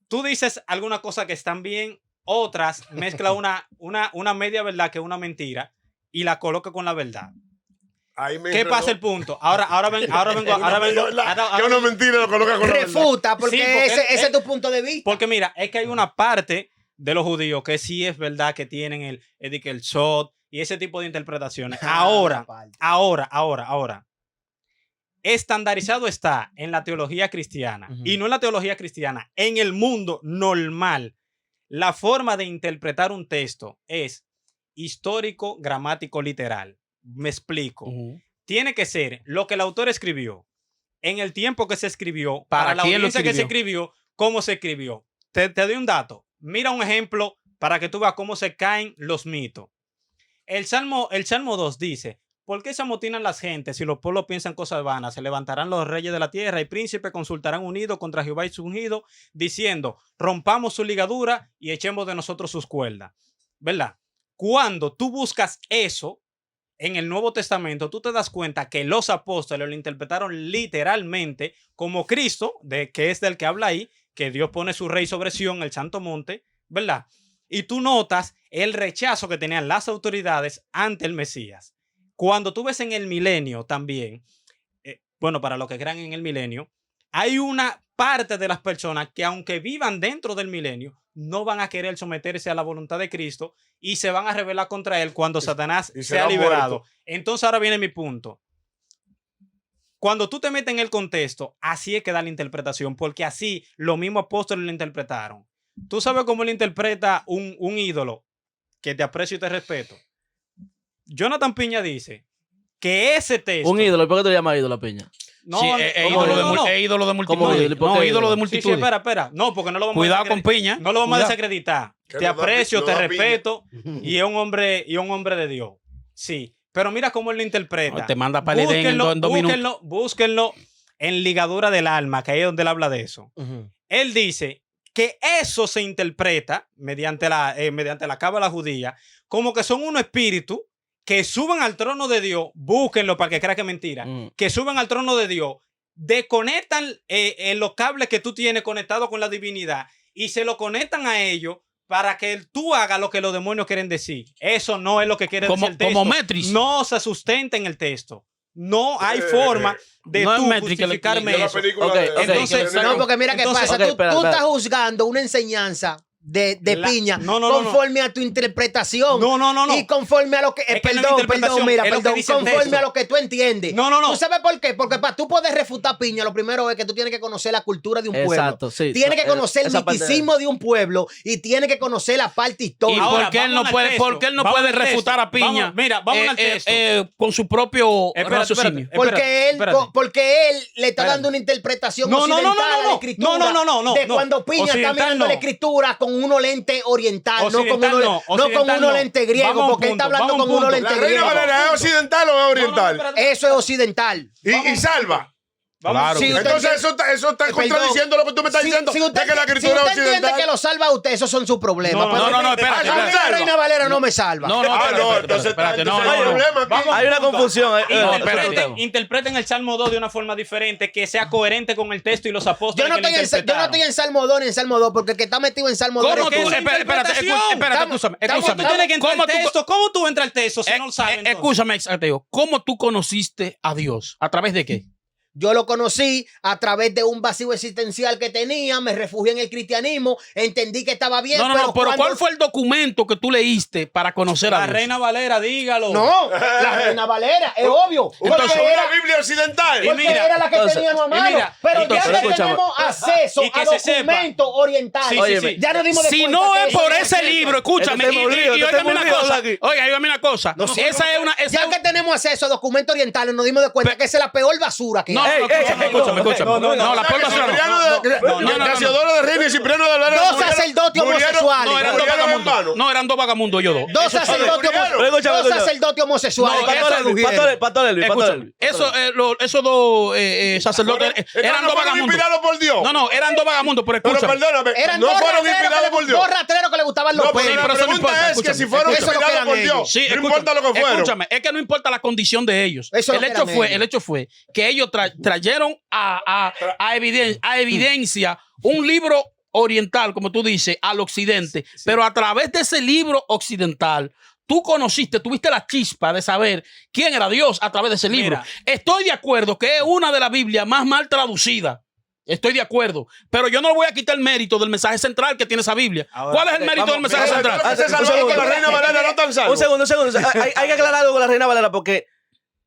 Tú dices alguna cosa que están bien, otras mezcla una media verdad que es una mentira y la coloca con la verdad. Ahí me ¿Qué pasa el punto? Ahora vengo. Que una mentira lo coloca con la verdad. Refuta, porque, Sí, porque ese es tu punto de vista. Porque mira, es que hay una parte de los judíos que sí es verdad que tienen el shot y ese tipo de interpretaciones. Ahora, estandarizado está en la teología cristiana y no en la teología cristiana, en el mundo normal. La forma de interpretar un texto es histórico, gramático, literal. Me explico. Tiene que ser lo que el autor escribió, en el tiempo que se escribió, para la quién lo audiencia que se escribió, cómo se escribió. Te doy un dato. Mira un ejemplo para que tú veas cómo se caen los mitos. El Salmo 2 dice: ¿por qué se amotinan las gentes si los pueblos piensan cosas vanas? Se levantarán los reyes de la tierra y príncipes consultarán unidos contra Jehová y su ungido, diciendo: rompamos su ligadura y echemos de nosotros sus cuerdas. ¿Verdad? Cuando tú buscas eso en el Nuevo Testamento, tú te das cuenta que los apóstoles lo interpretaron literalmente como Cristo, que es del que habla ahí, que Dios pone su rey sobre Sión, el santo monte, ¿verdad? Y tú notas el rechazo que tenían las autoridades ante el Mesías. Cuando tú ves en el milenio también, bueno, para los que crean en el milenio, hay una parte de las personas que aunque vivan dentro del milenio, no van a querer someterse a la voluntad de Cristo y se van a rebelar contra él cuando Satanás y sea será liberado. muerto. Entonces ahora viene mi punto. Cuando tú te metes en el contexto, así es que da la interpretación, porque así los mismos apóstoles lo interpretaron. ¿Tú sabes cómo él interpreta un ídolo que te aprecio y te respeto? Jonathan Piña dice que ese texto... Un ídolo. ¿Y por qué te llamas ídolo, Piña? No, Sí, no, es no, no, no. ídolo de multitud. ¿Cómo ídolo? ¿Y por No, qué ídolo de Sí, multitud. sí, espera. No, porque no lo vamos Cuidado a con Piña. No lo vamos Cuidado. a desacreditar. Que Te no da aprecio, no te da respeto y es un hombre de Dios. Sí, pero mira cómo él lo interpreta. No, te manda para el Edén en dos minutos. Búsquenlo en Ligadura del Alma, que ahí es donde él habla de eso. Él dice que eso se interpreta mediante la cábala judía como que son unos espíritus que suben al trono de Dios, búsquenlo para que crea que es mentira, que suben al trono de Dios, desconectan los cables que tú tienes conectados con la divinidad y se lo conectan a ellos para que tú hagas lo que los demonios quieren decir. Eso no es lo que quiere decir el texto. Como Metris. No se sustenta en el texto. No hay forma de no es tú Metris que le- justificarme De la eso. película Ok, de- ok. Entonces, No, porque mira qué Entonces, pasa. ok, Tú espera. estás juzgando una enseñanza de La- piña no, no, no, conforme a tu interpretación. No, no, no, no. Y conforme a lo que... Es que no es perdón, interpretación, mira, es lo que perdón. dice el Conforme texto. a lo que tú entiendes. No, no, no. ¿Tú sabes por qué? Porque para tú poder refutar piña, lo primero es que tú tienes que conocer la cultura de un pueblo. Exacto, sí. Tienes que conocer el Esa parte de- misticismo de un pueblo y tienes que conocer la parte ¿Y histórica. Ahora, por qué él no vamos al puede, texto. por qué él no Vamos puede al texto. refutar a Piña? Vamos, mira, vamos al texto. Con su propio Espérate, raciocinio. espérate. Porque él, espérate. porque él le está Espérate. dando una interpretación No, no, occidental no, no, a la no. escritura. No, de no. cuando Piña está Occidental mirando la no. escritura con unos lentes oriental, no con Occidental unos no, no con occidental unos no. lentes griegos, Vamos a un porque él está punto, hablando vamos a con un unos punto. ¿La lentes Reina griegos. Valera es occidental o es oriental? Eso es occidental. Y salva. Claro. Si usted Entonces entiende- eso está Perdón. contradiciendo lo que tú me estás diciendo Si usted, de que la si escritura es usted entiende occidental. que lo salva a usted, esos son sus problemas. No, Pero no, a espérate, mí espérate. la Reina Valera no me salva. No, no, espérate, no, entonces hay no. problema aquí. Vamos. Hay una confusión. Interpreten el Salmo 2 de una forma diferente, que sea coherente con el texto y los apóstoles Yo no, que lo estoy en, yo no interpretaron. estoy en Salmo 2 ni en Salmo 2, porque el que está metido en Salmo 2 ¿Cómo eres tú? tú. Espérate, Escúchame. ¿Cómo tú tienes que entrar ¿Cómo al tú- texto? ¿Cómo tú entras al texto si no lo sabes? entonces? Escúchame, Ateo. ¿Cómo tú conociste a Dios? ¿A través de qué? Yo lo conocí a través de un vacío existencial que tenía, me refugié en el cristianismo, entendí que estaba bien, Pero cuando- ¿cuál fue el documento que tú leíste para conocer a La Dios? Reina Valera, dígalo. No, la Reina Valera, es obvio. Porque Entonces, era, una Biblia occidental. porque mira, era la que entonces, teníamos a y mano. mira, Pero entonces, ya que escúchame. tenemos acceso Y que a se sepa. documentos orientales, Sí, sí, sí. ya nos dimos de Si cuenta no que es eso por no ese cierto. libro, escúchame, Este tema lío, este óigame tema una lío, cosa. aquí. Oiga, óigame una cosa. No, sí, Esa es una... Ya que tenemos acceso a documentos orientales, nos dimos de cuenta que esa es la peor basura que No, hay. escúchame. No, la peor basura no. Casiodoro de Reina y Cipriano de Alvarado. Dos sacerdotes homosexuales. No, eran dos murieron en vagabundos. vano. No, eran dos vagabundos ellos dos. Dos sacerdotes Pero homosexuales. No, que eso- produjeron. Pastor Elvis. Escúchame, esos dos sacerdotes eran dos fueron vagabundos. inspirados por Dios. No, eran dos vagabundos, pero Pero escúchame. perdóname, Eran no dos fueron rateros inspirados por Dios. dos rateros que le gustaban los No, pero pelos. la pero eso no pregunta importa, es que escúchame, si fueron eso es lo que inspirados eran por ellos. Dios, Sí, no importa lo que fueron. Escúchame, es que no importa la condición de ellos. Eso es lo que eran ellos. El hecho fue que ellos trajeron a evidencia un libro oriental, como tú dices, al occidente, pero a través de ese libro occidental, tú conociste, tuviste la chispa de saber quién era Dios a través de ese libro. Mira. Estoy de acuerdo que es una de las Biblias más mal traducidas. Estoy de acuerdo, pero yo no le voy a quitar el mérito del mensaje central que tiene esa Biblia. Ahora, ¿Cuál es el mérito del mensaje Mira, central? lo que se salvó con la Reina Valera no tan salvo. Un segundo. Hay que aclarar algo con la Reina Valera porque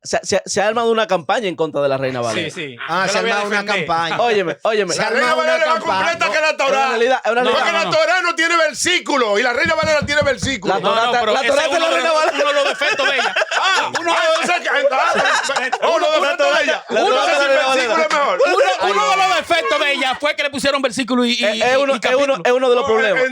se ha armado una campaña en contra de la Reina Valera. Sí. Ah, Yo se la voy a armaba una defender. campaña. Óyeme. Se La arma Reina una Valera es más campaña. completa que la Es una Torá. realidad. Es una No, Porque realidad. la Torá no tiene versículo y la Reina Valera tiene versículo. La Torá- pero la ese Torá es de la uno Reina Valera. uno de los defectos de ella. Uno de los defectos de ella fue que le pusieron versículo y Es uno de los problemas. Es uno de los problemas.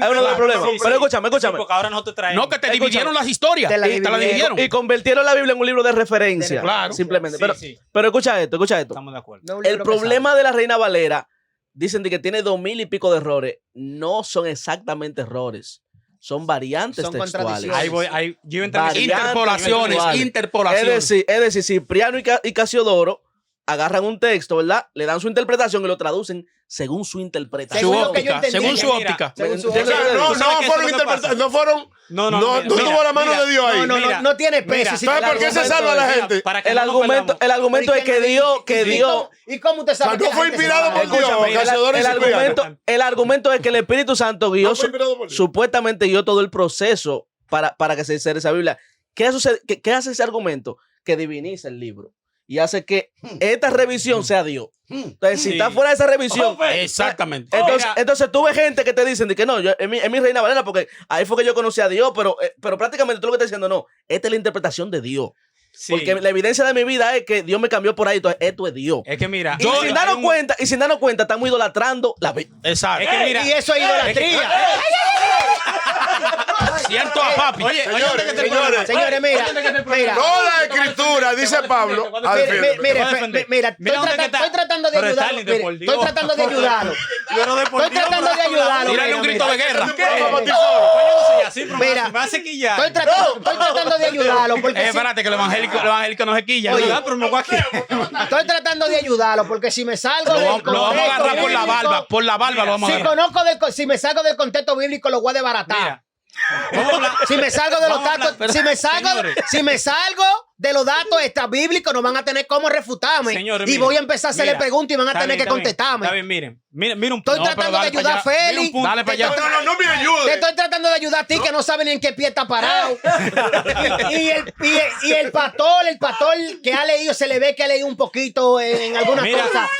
Sí, Pero sí. escúchame. Porque ahora nosotros traemos. No, que te dividieron las historias. Te la Te la dividieron. Y convirtieron la Biblia en un libro de referencia. Claro. Simplemente. Sí, Pero, sí. pero escucha esto. Estamos de acuerdo. No es un El libro que problema de la Reina Valera, dicen de que tiene 2000 y pico de errores. No son exactamente errores. Son variantes Son textuales. contradicciones. Ahí voy, yo entré en ese- Variantes Interpolaciones, textuales. interpolaciones. Es decir, Cipriano y Casiodoro agarran un texto, ¿verdad? Le dan su interpretación y lo traducen según su interpretación. Su Según lo que yo óptica, entendí, según que su mira, óptica. Según su O sea, óptica. no ¿Tú sabes qué es fueron lo que interpretados, pasa? no fueron. No, No mira, tuvo la mano mira, de Dios ahí. No tiene peso. mira, Si ¿Sabes te- por qué se argumento salva la es- gente? para que El no nos argumento perdamos. es que Dios, ¿Y cómo usted sabe O sea, no que la fue gente se inspirado va a por dar? Dios. Escúchame, Casiodoro y Cipriano. el argumento es que el Espíritu Santo guió No fue inspirado por Dios. supuestamente guió todo el proceso para que se hiciera esa Biblia. ¿Qué hace ese argumento? Que diviniza el libro y hace que esta revisión sea Dios. Entonces, si Sí. está fuera de esa revisión, Exactamente. entonces tú ves gente que te dicen de que no, es mi Reina Valera porque ahí fue que yo conocí a Dios, pero prácticamente tú lo que estás diciendo, no, esta es la interpretación de Dios. Sí. Porque la evidencia de mi vida es que Dios me cambió por ahí, entonces esto es Dios. Es que mira, Y sin darnos cuenta, estamos idolatrando la Biblia. Exacto. es que mira, Y eso es idolatría. Siento a papi. Oye, Señores, mira. Toda escritura, dice Pablo. Mira, estoy tratando de Pero ayudarlo. Starling, por Mire, Dios. Estoy tratando de ayudarlo. Estoy tratando de ayudarlo. Tírale un grito de guerra. Mira, me hace quillar. Estoy tratando de ayudarlo porque si- Espérate, que los evangélicos nos sequillan. Oye, pero me voy a quillar. estoy tratando de ayudarlo porque si me salgo del Lo vamos a agarrar por la bíblico, barba. Por la barba lo vamos a agarrar. si me salgo del contexto bíblico lo voy a desbaratar. Mira, vamos a hablar. Si me salgo de los Vamos a hablar, tacos, si me salgo de los datos bíblicos, no van a tener cómo refutarme. Señores, y miren, voy a empezar a hacerle mira, preguntas y van a está tener bien, que contestarme. Está bien, miren un Estoy punto. tratando de dale para ayudar a allá. Félix. Dale para allá. No me Te ayude. estoy tratando de ayudar a ti que no sabe ni en qué pie está parado. y el pastor que ha leído, se le ve que ha leído un poquito en algunas Mira. cosas.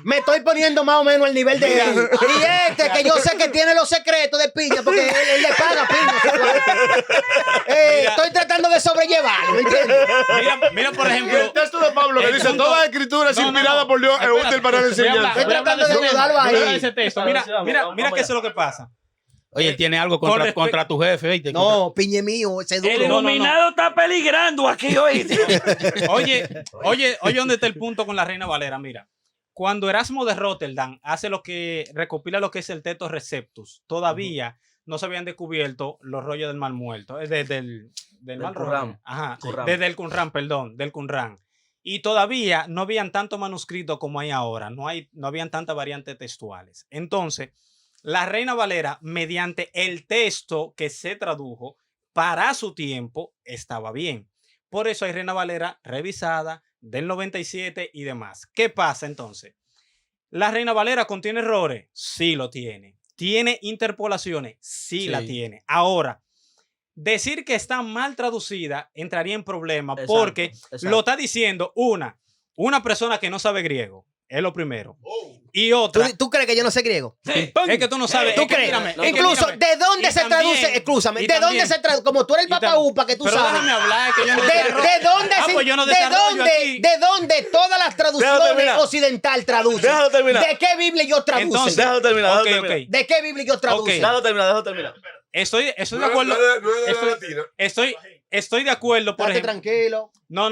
Me estoy poniendo más o menos al nivel de él. Y que yo sé que tiene los secretos de piña, porque él le paga piña. Estoy tratando de sobrellevarlo, ¿me entiendes? Mira, por Y ejemplo, el texto de Pablo que el dice: punto- toda escritura es No, no, inspirada no. por Dios, es Espérate, útil para la voy a hablar, enseñanza. Estoy tratando de ayudarlo ahí. Voy a hablar de ese texto. Mira, Vamos, mira, vamos mira allá. qué es lo que pasa. Oye, él tiene algo con respecto- contra tu jefe, ¿viste? No, piñe mío, ese El duro. iluminado está peligrando aquí hoy. Oye, ¿dónde está el punto con la Reina Valera? Mira, cuando Erasmo de Rotterdam hace recopila lo que es el Teto Receptus, todavía no se habían descubierto los rollos del Mar Muerto, del Mar Qumran. Rojo. Ajá, Qumran. desde el Qumran, perdón, del Qumran. Y todavía no habían tanto manuscrito como hay ahora, no habían tantas variantes textuales. Entonces, la Reina Valera, mediante el texto que se tradujo para su tiempo, estaba bien. Por eso hay Reina Valera revisada del 97 y demás. ¿Qué pasa entonces? ¿La Reina Valera contiene errores? Sí lo tiene. ¿Tiene interpolaciones? Sí la tiene. Ahora, decir que está mal traducida entraría en problema Exacto, porque exacto. lo está diciendo una persona que no sabe griego. Es lo primero. Y ¿Tú, otra, tú crees que yo no sé griego? es que tú no sabes. ¿Tú es que crees? mírame, es que Incluso, mírame. ¿de dónde Y se también- traduce? Escúchame, y ¿de dónde también- se traduce? Como tú eres el y Papa tam- Upa, que tú pero sabes. déjame hablar, que yo no desarrollo. ¿De dónde Pues yo no de desarrollo aquí. dónde todas las Déjalo traducciones terminar. occidental traducen? Déjalo terminar. ¿De qué Biblia yo traduzco? Entonces, Déjalo terminar, Ok, déjalo terminar. ok. ¿De qué Biblia yo traduzco? Ok. Déjalo terminar. Estoy de No es acuerdo. no es de la Estoy- latina. Estoy de acuerdo, por Estate ejemplo. tranquilo. No.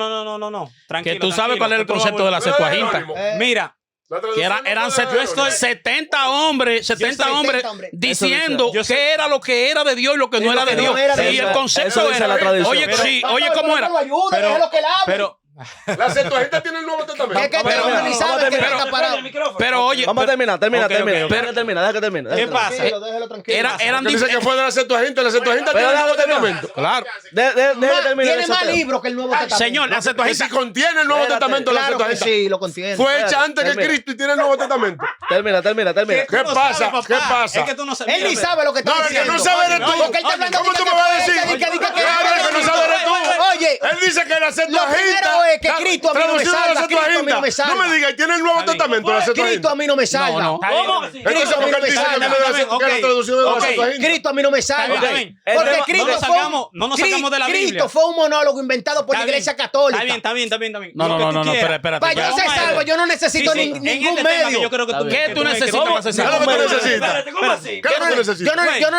Tranquilo. Que tú sabes tranquilo, cuál era que el tú no concepto de la vas No es de Septuaginta. Jerónimo. Mira, La Que traducción no eran fue de Jerónimo. 70 hombres, 70 hombres hombres. diciendo Yo sé- qué era lo que era de Dios y lo que no era de que no Dios. era de Y Dios. el concepto Eso dice era, la tradición. oye, Pero- sí, oye, ¿cómo era? No lo ayude, déjalo que él hable. pero La Septuaginta tiene el Nuevo Testamento. Es que Pero- este hombre ni sabe que pero- está parado. Pero oye, Vamos a terminar, termina. Ok, ok. Deja que termine. ¿Qué pasa? Tranquilo, déjalo tranquilo. eran Que dice que fue de la Septuaginta tiene el Pero Nuevo déjalo terminar. Testamento. claro. Deja que termine. Tiene ese más tema. libros que el Nuevo Testamento. Señor, la Que Septuaginta si contiene el Nuevo Espérate. Testamento la Claro que Septuaginta. sí, lo contiene. Fue hecha Espérate, antes que termina. Cristo y tiene el Nuevo Testamento. Termina. ¿Qué ¿Qué tú no pasa? sabes, papá? ¿Qué pasa? Es que tú no sabes. Él ni Mira, sabe lo que está No, el que diciendo. no sabe eres tú. Porque él está hablando ¿Cómo de tú que me vas a fue decir? hecha, de que Claro, el que no sabe eres tú. Oye, Él dice que la lo primero Septuaginta. es que Cristo a mí no me traducida de la salva, Cristo a mí no me Septuaginta. No salva. me digas, tiene el Nuevo Está bien. Testamento la Cristo a Septuaginta. mí no me salva. No. Está bien, ¿Cómo? está bien. Entonces, Cristo a mí ¿por qué no él me dice que salva. no es la traducción de la Ok. Septuaginta? Cristo a mí no me salva. Está bien. Porque tema- Cristo no nos fue salgamos- no nos salgamos de la Biblia. Cristo fue un monólogo inventado por la Está bien. Iglesia Católica. Está bien. No, Lo que no, tú no, quieras. espérate. Para yo ya. ser Vamos a salvo, ver. yo no necesito Sí, sí. ningún En este tema que medio. yo creo que Está tú bien. ¿Qué tú necesitas para ser ¿Qué es lo salvo? que tú necesitas? Espérate, ¿cómo así? ¿Qué es lo que tú necesitas? Yo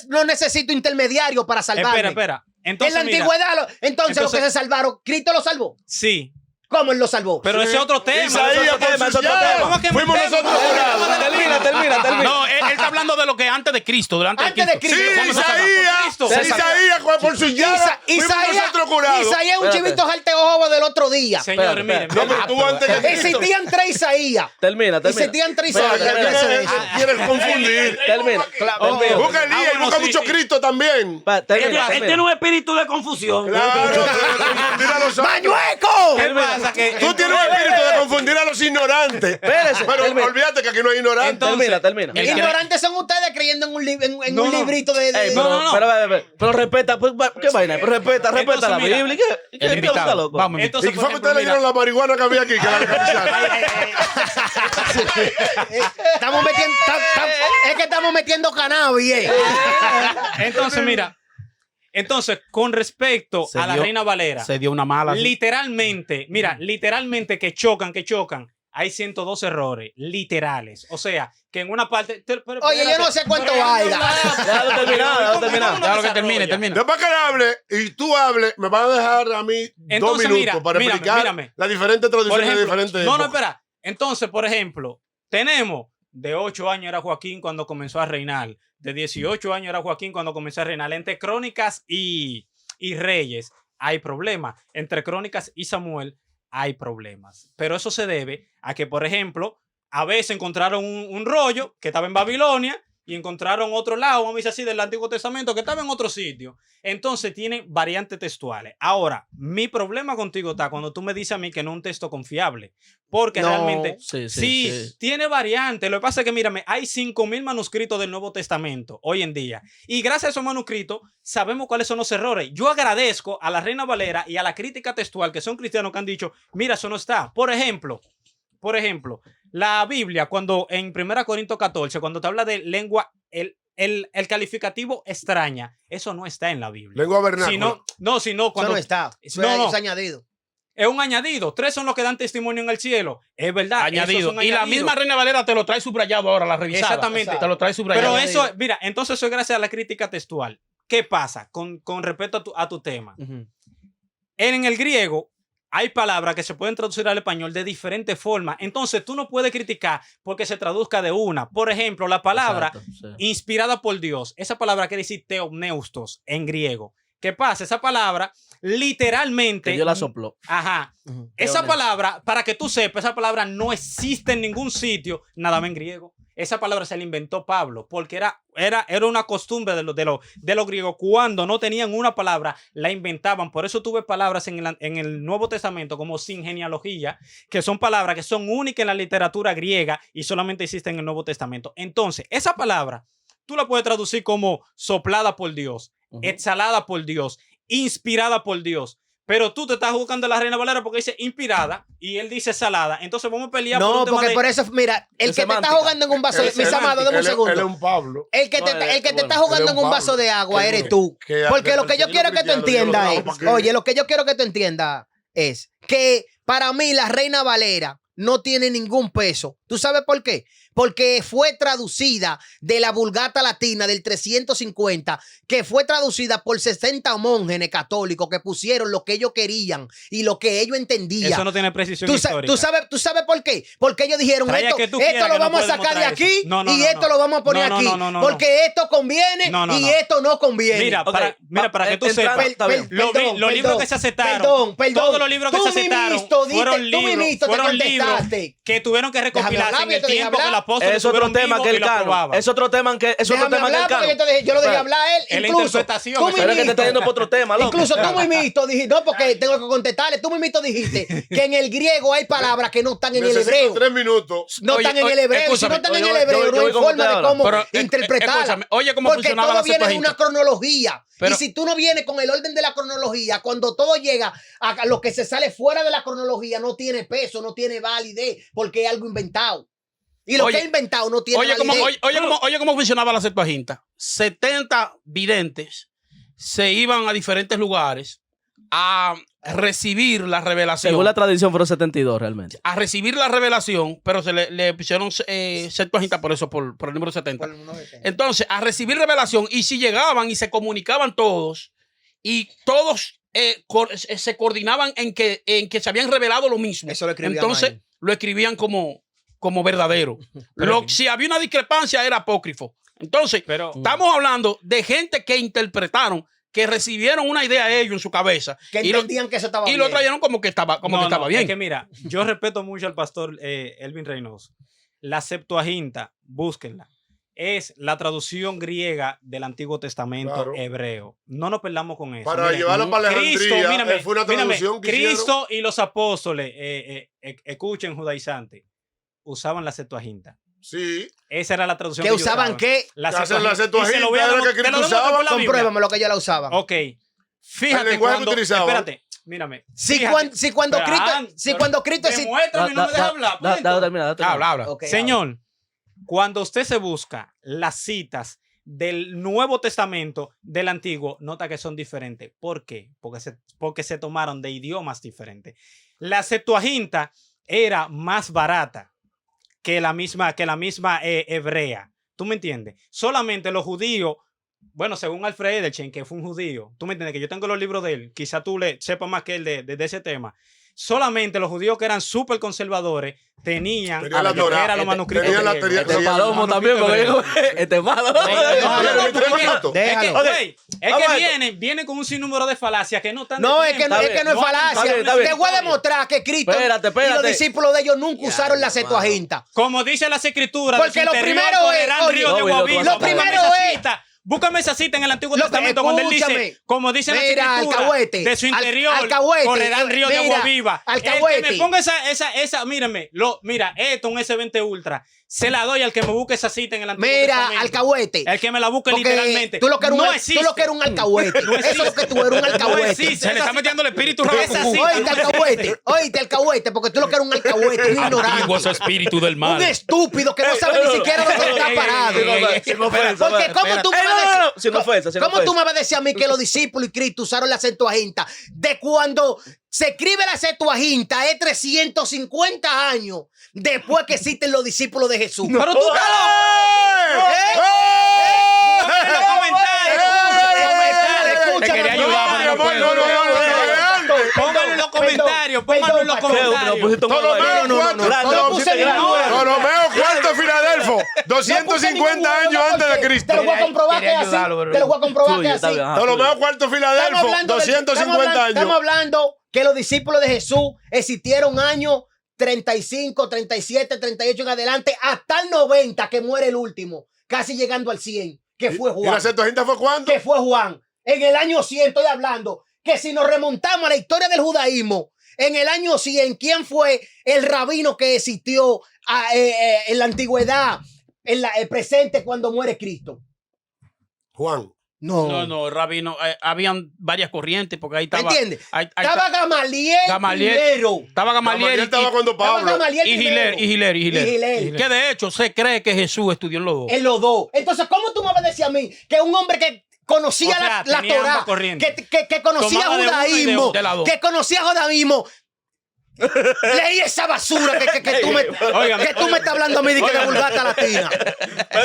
no necesito intermediario para salvarme. Espera. En Entonces, la mira, antigüedad, entonces los que Entonces- se salvaron, Cristo lo salvó. sí, ¿Cómo él lo salvó? pero ese es otro tema. Isaías, ese es otro por tema, sus es otro llagas. tema. ¿Cómo que Fuimos me- nosotros jurados. Termina. No, él está hablando de lo que antes de Cristo, durante Antes de Sí, Cristo. ¿Cómo se salva? Cristo. Isaías, por sus llagas, fuimos nosotros jurados. Isaías es un Espérate. chivito jalteojo del otro día. Señores, Espérate, miren. No, pero tú antes que Cristo. Existían tres Isaías. Termina. Existían tres Pero Isaías. que Olvídese de eso. quieres confundir. Termina. Busca Elías y bueno, busca sí, mucho sí. Cristo también. Él tiene un espíritu de confusión. Claro, confundir a los hombres. ¡Mañueco! ¿Qué pasa? Que Tú tienes un espíritu de confundir a los ignorantes. Espérese, Pero termina. olvídate que aquí no hay ignorantes. Entonces- Termina. El- Ignorantes son ustedes creyendo en un, en No, un no. librito de... Ey, No, pero, no, no. pero respeta, pues, ¿qué vaina? Pero respeta Entonces, la mira, Biblia. ¿Qué El está invitado. loco? Vamos, ¿Y Entonces, qué por fue que ejemplo, ustedes le dieron la marihuana que había aquí? Que la legalizaron. Estamos metiendo... Es que estamos metiendo cannabis. entonces, mira. Entonces, con respecto Se a la dio- Reina Valera, Se dio una mala. literalmente que chocan, hay 102 errores literales. O sea, que en una parte. Oye, yo no sé cuánto vaya. Déjalo terminar. Déjalo que termine. Después que él hable y tú hables, me van a dejar a mí 2 Entonces, minutos mira, para mírame, explicar mírame. las diferentes Por traducciones de ejemplo, diferentes no, épocas. espera. Entonces, por ejemplo, tenemos de 8 años era Joaquín cuando comenzó a reinar. De 18 años era Joaquín cuando comenzó a reinar. Entre Crónicas y Reyes hay problemas. Entre Crónicas y Samuel hay problemas. Pero eso se debe a que, por ejemplo, a veces encontraron un rollo que estaba en Babilonia y encontraron otro lado, vamos a decir así, del Antiguo Testamento que estaba en otro sitio. Entonces tienen variantes textuales. Ahora, mi problema contigo está cuando tú me dices a mí que no es un texto confiable. Porque No. realmente Sí. tiene variantes. Lo que pasa es que, mírame, hay 5,000 manuscritos del Nuevo Testamento hoy en día. Y gracias a esos manuscritos sabemos cuáles son los errores. Yo agradezco a la Reina Valera y a la crítica textual, que son cristianos que han dicho, mira, eso no está. Por ejemplo, la Biblia, cuando en 1 Corintios 14, cuando te habla de lengua, el calificativo extraña, eso no está en la Biblia. Lengua vernácula. Sino Eso cuando no está. Eso No, no. es añadido. es un añadido. 3 son los que dan testimonio en el cielo. Es verdad. esos Añadido. son Y la añadidos. misma Reina Valera te lo trae subrayado ahora, la revisada. Exactamente. Te lo trae subrayado. Pero eso, mira, entonces eso es gracias a la crítica textual. ¿Qué pasa con respecto a tu tema? Ujú. En el griego hay palabras que se pueden traducir al español de diferentes formas. Entonces tú no puedes criticar porque se traduzca de una. Por ejemplo, la palabra Exacto, sí. inspirada por Dios. Esa palabra quiere decir teopneustos en griego. ¿Qué pasa? Esa palabra literalmente... Que Dios la sopló. Ajá. Ujú. Esa palabra, para que tú sepas, esa palabra no existe en ningún sitio, nada más en griego. Esa palabra se la inventó Pablo, porque era una costumbre de los griegos. Cuando no tenían una palabra, la inventaban. Por eso tuve palabras en el Nuevo Testamento como sin genealogía, que son palabras que son únicas en la literatura griega y solamente existen en el Nuevo Testamento. Entonces, esa palabra tú la puedes traducir como soplada por Dios, Ujú. exhalada por Dios, inspirada por Dios. Pero tú te estás buscando a la Reina Valera porque dice inspirada y él dice salada. Entonces vamos a pelear por No, un tema porque de... por eso, mira, el de que te está semántica. jugando en un vaso, Él- mis él- amados, dame un Él es segundo. un Pablo. El que No, te, él- el que te bueno, está jugando él es en un un vaso Pablo. de agua Que eres no- tú. que- Porque lo que yo persigue quiero los que tú cristianos, yo entiendas no es, lo hago para que- oye, lo que yo quiero que tú entiendas es que para mí la Reina Valera no tiene ningún peso. ¿Tú sabes por qué? Porque fue traducida de la Vulgata Latina del 350, que fue traducida por 60 monjes católicos que pusieron lo que ellos querían y lo que ellos entendían. Eso no tiene precisión ¿Tú histórica. tú sabes por qué? Porque ellos dijeron, Trae a esto, que tú esto quieras, lo que no vamos a podemos sacar de traer eso. aquí No, no, y no, esto no. lo vamos a poner No, aquí. no, no, no, porque esto conviene No, no, y no. esto no conviene. Mira, Ok, para que tú entrando- sepas. está bien. Los libros que se aceptaron, todos los libros que se aceptaron fueron libros que tuvieron que recopilarse en el tiempo que el apóstol Es otro tema que el el canon. Es otro tema que es otro Déjame tema que el hablar porque canon. yo lo dejé Espera. hablar a él. Es la Incluso, interpretación, tú eso. Pero es que te está mismito- yendo por otro tema, loco. Incluso tú mismito dijiste, no, porque tengo que contestarle. Tú mismito dijiste que en el griego hay palabras que no están en el Necesito hebreo. 3 minutos. No Oye, están en oye, el hebreo. Si escúchame, no están en oye, el yo hebreo, no hay voy como forma usted de habla. cómo Pero, interpretarla. escúchame, oye, ¿cómo Porque funcionaba todo la viene en Septuaginta? una cronología. Pero- Y si tú no vienes con el orden de la cronología, cuando todo llega a lo que se sale fuera de la cronología, no tiene peso, no tiene validez, porque es algo inventado. Y lo Oye, que es inventado no tiene Oye, validez. oye cómo funcionaba la Septuaginta. 70 videntes se iban a diferentes lugares a recibir la revelación. Según la tradición fueron 72 realmente. A recibir la revelación, pero se le pusieron Septuaginta por eso, por el número 70. Entonces, a recibir revelación, y si llegaban y se comunicaban todos, y todos se coordinaban en que se habían revelado lo mismo. Eso lo escribían Entonces, ahí. lo escribían como verdadero. Pero- Si había una discrepancia, era apócrifo. Entonces, Pero estamos hablando de gente que interpretaron, que recibieron una idea ellos en su cabeza Que y lo, entendían que eso estaba y bien. lo trajeron como que estaba, bien. Es que mira, yo respeto mucho al pastor Elvin Reynoso. La Septuaginta, búsquenla. Es la traducción griega del Antiguo Testamento Claro. hebreo. No nos perdamos con eso. Para Miren, llevarlo para Alejandría, mírame, fue una traducción que hicieron. Cristo y los apóstoles, escuchen judaizantes, usaban la Septuaginta. Sí. Esa era la traducción que ellos usaban qué. La Que hacen la Septuaginta. Y se lo voy a Septuaginta, era que te lo Cristo demuestro usaba. con la Biblia. Compruébame lo que ellos la usaban. Ok. Fíjate El lenguaje que cuando... utilizaban. Espérate, mírame. Si Fíjate. cuando Pero, Cristo es... Demuéstrame, no me dejes hablar. punto. Termina. Habla. Ok, Señor, cuando usted se busca las citas del Nuevo Testamento del Antiguo, nota que son diferentes. ¿Por qué? Porque se tomaron de idiomas diferentes. La Septuaginta era más barata que la misma hebrea. ¿Tú me entiendes? Solamente los judíos, bueno, según Alfred Edelstein, que fue un judío, tú me entiendes que yo tengo los libros de él, quizá tú le sepas más que él de ese tema. solamente los judíos que eran súper conservadores tenían Tenían la lo que Torá, era los manuscritos tenían la griegos. teoría- Este tenían palomo los también, porque manuscritos este es malo. Déjalo. Es que Vamos a viene con un sinnúmero de falacias que no están. No, de es que tiempo. no, es que no es Está falacia. bien, está bien. Te voy a demostrar que Cristo Espérate, y los espérate. discípulos de ellos nunca usaron la hermano. Septuaginta. Como dice las escrituras, Porque de su lo interior primero es- correrán oye, ríos de no, agua lo viva. lo Búscame primero esa es- cita. Búscame esa cita en el Antiguo Lo que- Testamento donde él escúchame. dice, como dice la Mira, escritura, alcahuete, de su al- interior alcahuete, correrán ríos de mira, agua viva. El alcahuete. que me ponga esa, mírame, mira, esto un S20 Ultra, se la doy al que me busque esa cita en el Antiguo Mira, Testamento. alcahuete. El que me la busque Porque literalmente. tú lo que eres no un, existe. tú lo que eres un alcahuete. No Eso es lo existe. que tú eres, un No alcahuete. existe. Se le está metiendo el espíritu Esa Rabacucú. cita. Oíste, alcahuete. Oíste, alcahuete, porque tú lo que eres un alcahuete, un ignorante. Antiguos espíritus del Un mal. estúpido que no sabe ni siquiera dónde está parado. Porque ¿cómo tú me vas a decir? Sin ofensa, sin ¿Cómo ofensa. tú me vas a decir a mí que los discípulos y Cristo usaron la Septuaginta? De cuando se escribe la Septuaginta es 350 años después que existen los discípulos de Jesús. Pero tú estás Escúchame, Te quería ayudar, pero no puedo. Póngalo en los comentarios, póngalo en los comentarios. Ptolomeo IV Filadelfo, 250 años antes de Cristo. Te lo voy a comprobar que es así. Te lo voy a comprobar que es así. Ptolomeo IV Filadelfo, 250 Estamos años. hablando que los discípulos de Jesús existieron años 35, 37, 38 en adelante, hasta el 90 que muere el último, casi llegando al 100, que fue ¿Y Juan. la Septuaginta fue cuándo? Que fue Juan. En el año 100 estoy hablando que si nos remontamos a la historia del judaísmo, en el año 100, ¿quién fue el rabino que existió en la antigüedad, el presente cuando muere Cristo? Juan. No, rabino, habían varias corrientes porque ahí ¿Me estaba. entiendes? ahí Estaba Gamaliel primero. Estaba Gamaliel estaba cuando Estaba Pablo. Gamaliel y primero. Hiler. Hiler. Que de hecho se cree que Jesús estudió en los dos. En los dos. Entonces, ¿cómo tú me vas a decir a mí que un hombre que conocía O sea, la tenía Torá, ambas corrientes. que conocía Tomaba de uno y de judaísmo, otro. De la dos. que conocía judaísmo, leí esa basura que tú me estás hablando a mí de que de vulgata latina?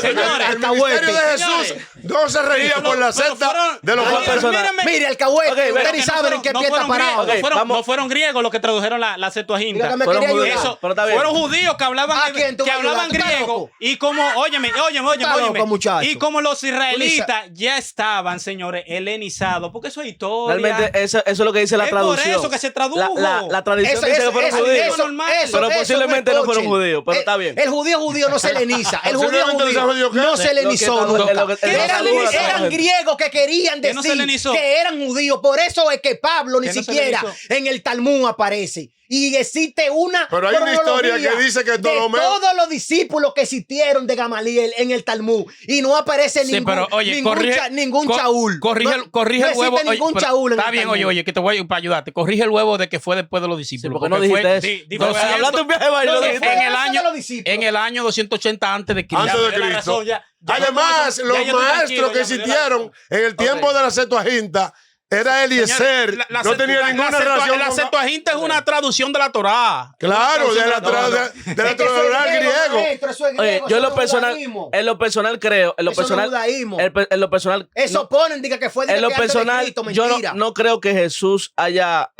Señores, El ministerio de Jesús no se reía por la pero secta fueron- de los Oye, dos personas. mírame. Mire, alcahuete, Ok, ustedes pero ni que saben en qué pie está parado. Ok, no fueron griegos los que tradujeron la Septuaginta. Dígame, Fueron quería judíos. ayudar. Eso, Pero está bien. fueron judíos que hablaban, ¿A quién tú que vas a ayudar? hablaban ¿Tú estás griego. loco? Y como, óyeme, estás loco, muchacho. y como los israelitas ya estaban, señores, helenizados, porque eso es historia. Realmente eso es lo que dice la Es por traducción. eso que se tradujo. La tradición dice que fueron judíos. Pero posiblemente no fueron judíos, pero está bien. El judío no se heleniza. El judío Posiblemente no sea judío, ¿qué? no se helenizó Lo que está- nunca. lo que- Eran griegos que querían Que no se decir helenizó. que eran judíos. Por eso es que Pablo ni Que no se siquiera helenizó. en el Talmud aparece. Y existe una Pero hay una historia cronología que dice que de Ptolomeo- todos los discípulos que existieron de Gamaliel en el Talmud. Y no aparece Sí, ningún, pero oye, ningún co- chaúl. Corrige, No- corrige no el huevo. existe ningún pero chaúl en está el bien, Talmud. oye, que te voy para ayudarte. Corrige el huevo de que fue después de los Sí, discípulos. ¿por qué no porque fue dijiste eso? 200 Hablaste un viaje de baile, No, lo no, dijiste. fue en el antes de año los discípulos. en el año 280 antes de Cristo. Antes de Ya, la Cristo. razón, ya. Además, Ya los yo estoy maestros tranquilo, que ya me dio la existieron razón. en el tiempo de la Septuaginta era Eliezer. No tenía ninguna relación La con... Septuaginta es una traducción de la Torá. Claro, de la Es que eso es Torá griego. maestro, eso es Oye, griego, yo en eso lo no es personal, judaísmo. en lo personal creo, en lo Eso no es personal, judaísmo. en lo personal, Eso no- ponen, diga que fue en lo que antes de personal, Cristo, yo mentira. no creo que Jesús haya,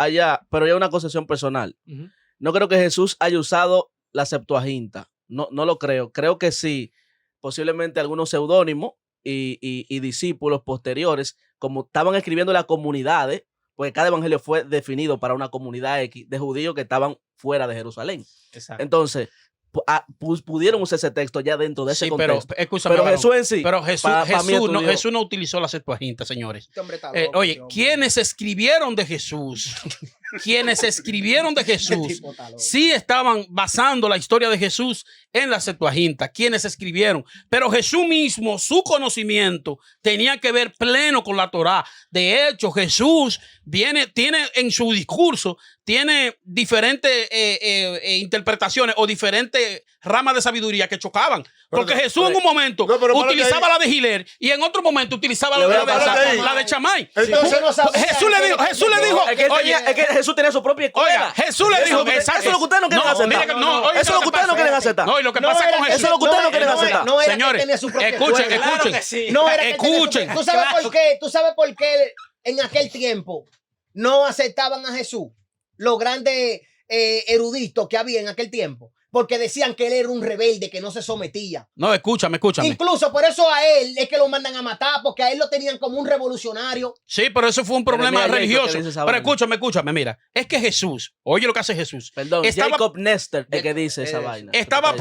pero ya una concesión personal. Ujú. No creo que Jesús haya usado la Septuaginta. No lo creo. Creo que sí, posiblemente algunos seudónimos y discípulos posteriores, como estaban escribiendo las comunidades, porque cada evangelio fue definido para una comunidad X de judíos que estaban fuera de Jerusalén. Exacto. Entonces, pudieron usar ese texto ya dentro de ese Sí, pero contexto. escúchame, Pero varón. Jesús en sí. Pero Jesús, pa' mí estudió. Jesús no utilizó la Septuaginta, señores. Este hombre está loco, Oye, este hombre. quienes escribieron de Jesús, quienes escribieron de Este Jesús, tipo está loco. sí estaban basando la historia de Jesús en la Septuaginta, quienes escribieron. Pero Jesús mismo, su conocimiento tenía que ver pleno con la Torá. De hecho, Jesús tiene en su discurso, tiene diferentes interpretaciones o diferentes ramas de sabiduría que chocaban. Porque Pero- Jesús en un momento No, pero párate utilizaba ahí. la de Giler y en otro momento utilizaba Pero la párate ahí. de Chamay. Entonces, no sabía Jesús le dijo, Es que, él oye, tenía- es que Jesús tenía su propia escuela. oiga, Jesús le dijo, eso es lo que ustedes no quieren aceptar. mira que- oye, Eso es lo que ustedes no quieren aceptar. No, y lo que No pasa era con que- Jesús. Eso es lo que ustedes no quieren aceptar. No era que Señores, tenía su propia escuchen, escuela. Claro escuchen. que sí. No era que tenía su Escuchen. propia- ¿Tú sabes Claro. por qué? ¿Tú sabes por qué en aquel tiempo no aceptaban a Jesús? los grandes eruditos que había en aquel tiempo. Porque decían que él era un rebelde que no se sometía. No, escúchame. Incluso por eso a él es que lo mandan a matar, porque a él lo tenían como un revolucionario. Sí, pero eso fue un problema Jeremías religioso. Jacob que dice esa Pero vaina. escúchame, mira. Es que Jesús, oye lo que hace Jesús. Perdón, Estaba- Jacob Nestor el que dice esa vaina. Estaba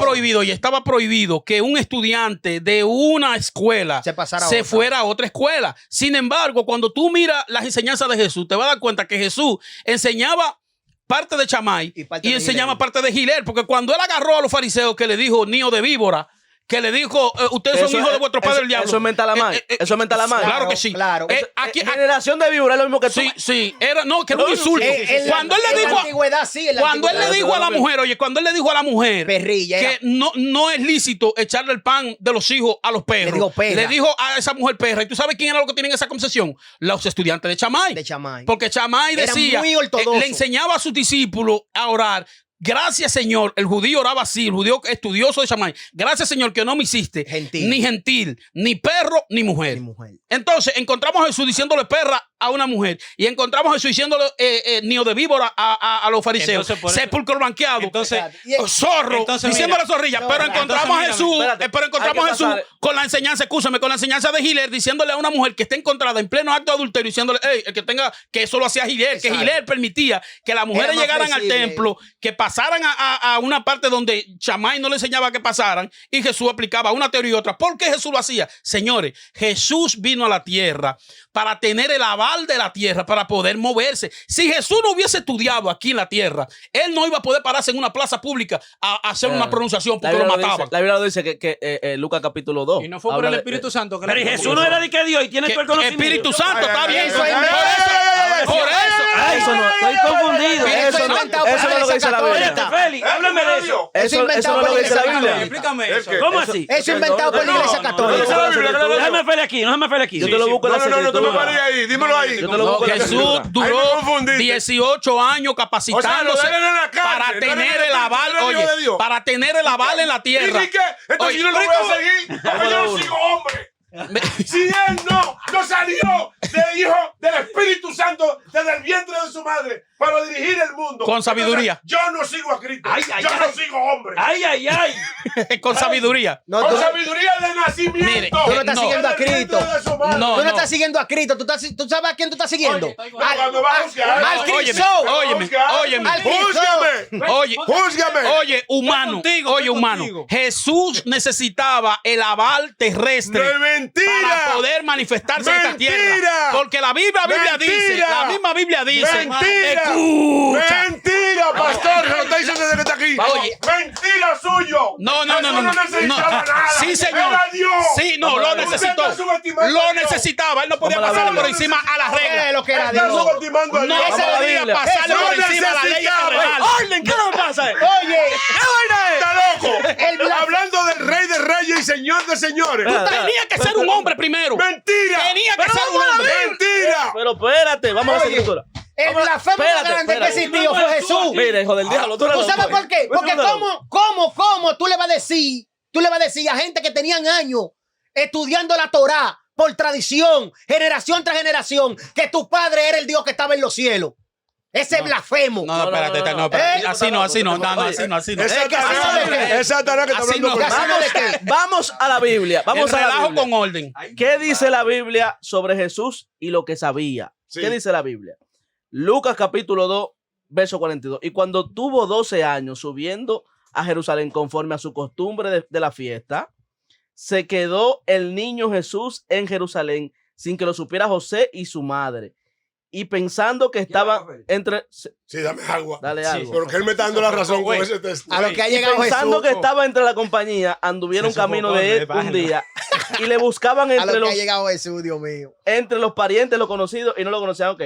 prohibido que un estudiante de una escuela Se pasara a se otra. fuera a otra escuela. Sin embargo, cuando tú miras las enseñanzas de Jesús, te vas a dar cuenta que Jesús enseñaba parte de Chamay Y parte y de enseñaba Gilel. parte de Gilel, porque cuando él agarró a los fariseos que le dijo niño de víbora, que le dijo ustedes son Eso- hijos de vuestro padre el diablo. Eso es mental a más. Eso es mental a más. Claro que sí. Claro. Aquí, Generación de víbora es lo mismo que tú. sí, era que era un insulto. Cuando él le dijo, Cuando él le dijo a la mujer, cuando él le dijo a la mujer perrilla, que no es lícito echarle el pan de los hijos a los perros. Le dijo perra. Le dijo a esa mujer perra. ¿Y tú sabes quién era lo que tienen esa concesión? Los estudiantes de Chamay. de Chamay. Porque Chamay Era decía, muy ortodoxo. le enseñaba a sus discípulos a orar. Gracias, Señor. El judío oraba así, el judío estudioso de Chamay. Gracias, Señor, que no me hiciste ni gentil, ni perro, ni mujer. Mi mujer. Entonces, encontramos a Jesús diciéndole perra a una mujer y encontramos a Jesús diciéndole nido de víbora a los fariseos. Entonces, por eso- Sepulcro blanqueado. Entonces, Zorro, entonces, diciéndole mira, zorrilla, no, pero no, encontramos a entonces, Jesús, espérate, pero encontramos hay a que Jesús pasar- con la enseñanza, escúchame, con la enseñanza de Giler, diciéndole a una mujer que está encontrada en pleno acto de adulterio, diciéndole, hey, el que tenga, que eso lo hacía Giler, que Exacto. Giler permitía que las mujeres Era más llegaran al flexible. templo, que pasaran a una parte donde Chamay no le enseñaba que pasaran y Jesús aplicaba una teoría y otra. ¿Por qué Jesús lo hacía? Señores, Jesús vino a la tierra para tener el aval de la tierra, para poder moverse. Si Jesús no hubiese estudiado aquí en la tierra, él no iba a poder pararse en una plaza pública a hacer una pronunciación porque lo mataban. La Biblia lo dice que Lucas capítulo 2. y no fue por habla el de- Espíritu Santo que Pero y Jesús no era de que Dios y tiene todo el conocimiento. Espíritu Santo, está bien. Eso es Por eso. Ay, eso no, estoy confundido. Eso Eso no, inventado por eso no es lo que dice la Iglesia Biblia. Católica. Félix, háblame de eso. Eso no es inventado lo por que dice la Iglesia Biblia. Católica. Explícame eso. ¿Cómo así? Eso inventado por la Iglesia Católica. Dice la Biblia, Déjame Félix aquí, no déjame Félix aquí. Yo te lo busco en la No, tú me escritura. pares ahí, dímelo ahí. Yo te lo busco en la Jesús escritura. duró Ahí me confundiste. 18 años capacitándose O sea, lo de él en la cárcel, para no tener era el aval, el hijo oye, de Dios. para tener el aval en la ¿Y tierra. ni qué? Entonces Oye, yo no lo voy a seguir, porque yo no sigo hombre. Si él no salió del Hijo del Espíritu Santo desde el vientre de su madre para dirigir el mundo. Con sabiduría. Entonces, yo no sigo a Cristo. Ay, ay, yo ay. no sigo hombre. Ay, ay, ay. Con sabiduría. No, Con tú, sabiduría de nacimiento. Mire, tú no estás no. siguiendo a Desde el vientre Cristo. de su madre. No. Tú no estás siguiendo a Cristo. ¿Tú sabes a quién tú estás siguiendo? Oye, cuando vas a juzgar, al No, Cristo. óyeme, óyeme. Al Cristo. Júzgame. Oye, Júzgame. oye, humano, contigo, oye, estoy humano. contigo. Jesús necesitaba el aval No terrestre es mentira. para poder manifestarse en esta Mentira. tierra. Porque la Biblia dice, Mentira. la misma Biblia dice, Mentira. escucha. Mentira, pastor. Se lo está diciendo desde que está aquí. Oye. Mentira suyo. No. Jesús no necesitaba nada. Sí, señor. Era Dios. Sí, no, lo Usted necesitó. está subestimando Lo a Dios. necesitaba. Él no podía Vamos a la pasarle por Biblia. encima a las ¿Qué es reglas. lo que era Está Dios? subestimando a Dios. No Vamos a la podía Biblia. pasarle Jesús por encima a la ley necesitaba. terrenal. ¡Orden! ¿Qué es lo que pasa? Oye, Está loco. Hablando del Rey de Reyes y Señor de Señores. Tenía que ser un hombre primero. Mentira. Tenía que ser un hombre. Mentira. Pero espérate, vamos a la Oye, escritura. el blasfemo más Espérate, grande que espérate. existió fue Jesús. Mira, hijo del diablo, tú eres ¿Tú loco. sabes por qué? Tú Porque eres loco. ¿cómo tú le vas a decir a gente que tenían años estudiando la Torá por tradición, generación tras generación, que tu padre era el Dios que estaba en los cielos? Ese blasfemo. No, espérate, no, espérate. Así no. Oye, así no. Es que así no Satanás. le- Es Satanás que está Así hablando no. con ¿Sabe de qué? Vamos a la Biblia. Vamos El a la relajo Biblia. con orden. ¿Qué dice la Biblia sobre Jesús y lo que sabía? Sí. ¿Qué dice la Biblia? Lucas capítulo 2, verso 42. Y cuando tuvo 12 años subiendo a Jerusalén conforme a su costumbre de la fiesta, se quedó el niño Jesús en Jerusalén sin que lo supiera José y su madre. Y pensando que estaba entre... Sí, dame agua. Dale algo. Pero que él me está dando la razón con ese texto. A lo que ha Y llegado pensando Jesús. que estaba entre la compañía, anduvieron Eso camino fue de él con- un día y le buscaban A entre lo que los, ha llegado Jesús, Dios mío. entre los parientes, los conocidos y no lo conocían, ok.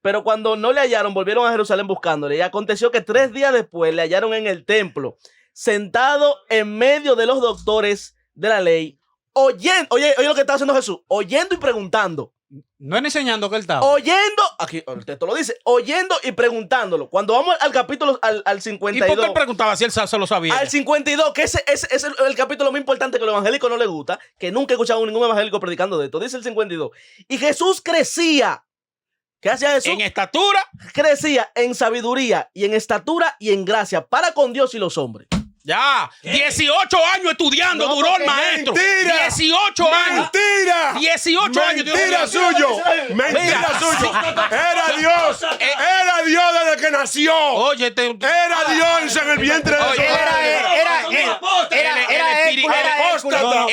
Pero cuando no le hallaron, volvieron a Jerusalén buscándole. Y aconteció que 3 días después le hallaron en el templo, sentado en medio de los doctores de la ley, oyendo, oye lo que estaba haciendo Jesús, oyendo y preguntando. No es enseñando que él estaba. Oyendo, aquí el texto lo dice, oyendo y preguntándolo. Cuando vamos al capítulo, al ¿Y por qué 52. él preguntaba si él se lo sabía? Al 52, que ese es el capítulo más importante que a los evangélicos no les gusta, que nunca he escuchado a ningún evangélico predicando de esto. Dice el 52. Y Jesús crecía ¿Qué hacía Jesús? En estatura. Crecía en sabiduría y en estatura y en gracia para con Dios y los hombres. Ya. 18 años estudiando No, duró el porque- maestro. ¡Mentira! 18 años. ¡Mentira! 18 años. ¡Mentira suyo! ¡Mentira Mira, suyo! ¡Era Dios! ¡Era Dios desde que nació! Oye, ¡Era Dios en el vientre de su Oye, madre!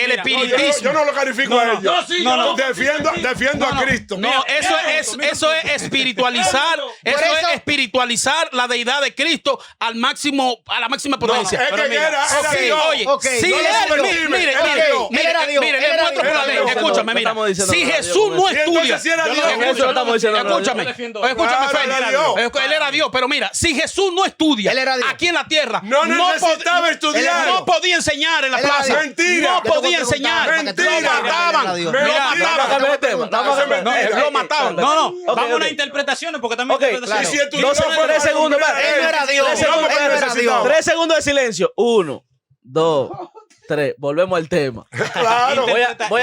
el espiritismo. Yo no lo califico a ellos. no. Defiendo a Cristo. No, eso es espiritualizar, eso Por es eso- espiritualizar la deidad de Cristo a la máxima potencia. Es que era Dios. Oye, Ok, si no le él, sirvió. mire, Era mire, Dios. mire, Él era Dios, mire, él le era muestro Dios. por la ley. Él era Dios. Escúchame, No mira. estamos diciendo Si que era Jesús Dios, no Y entonces estudia, si era Dios. Eso no estamos diciendo nada. escúchame, Yo defiendo- escúchame, Claro, Félix. era Dios. Él era Dios, pero mira, si Jesús no estudia Él era Dios. aquí en la tierra, No necesitaba estudiar. no podía enseñar en la Él era plaza. Dios. Mentira. No Yo te voy a podía preguntar enseñar. para que tú Mentira. veas que él era Mataban. Dios. Lo Mentira. mataban. Vamos a cambiar de tema. Vamos a cambiar. Mentira. Lo mataban. No, Ok, vamos a ok. las interpretaciones porque también Ok, interpretaciones. Y si estudió, No se no fue fue 3 para segundos. cumplir. Él no era Dios. Tres Él segundos, no era Dios. 3 segundos de silencio. 1, 2, 3. Volvemos al tema. Claro. Voy a Por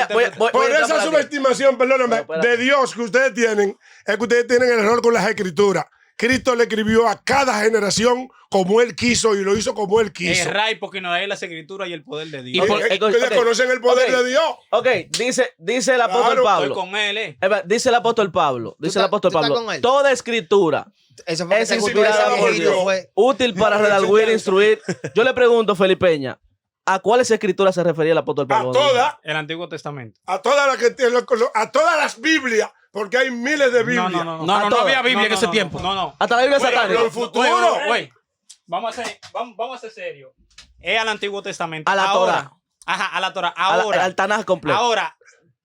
entrar esa por aquí. subestimación, perdóname, No, espérate. de Dios que ustedes tienen, es que ustedes tienen el error con las escrituras. Cristo le escribió a cada generación como él quiso y lo hizo como él quiso. Erráis porque ignoráis las escrituras y el poder de Y Dios. por- Ustedes conocen el poder Ok. de Dios. Ok, dice el apóstol Claro. Estoy Pablo. con él, Dice el apóstol Pablo. Dice el estás- apóstol tú estás Pablo. con él? Toda escritura Eso fue es que te inspirada gustó por ese Dios. viejito, fue. Útil para redarguir, instruir. Yo le pregunto, Felipeña, ¿a cuáles escrituras se refería el apóstol Pablo? A todas, el Antiguo Testamento. a todas las que tienen, a todas las Biblias, porque hay miles de Biblias. No A todas. había Biblia en ese no, tiempo. No. Hasta la Biblia Bueno, satánica. pero el futuro. Güey, vamos a ser serios. Es al Antiguo Testamento. A la Ahora- Torah. Ajá, a la Torah. Al Ahora, Tanaj completo. ahora,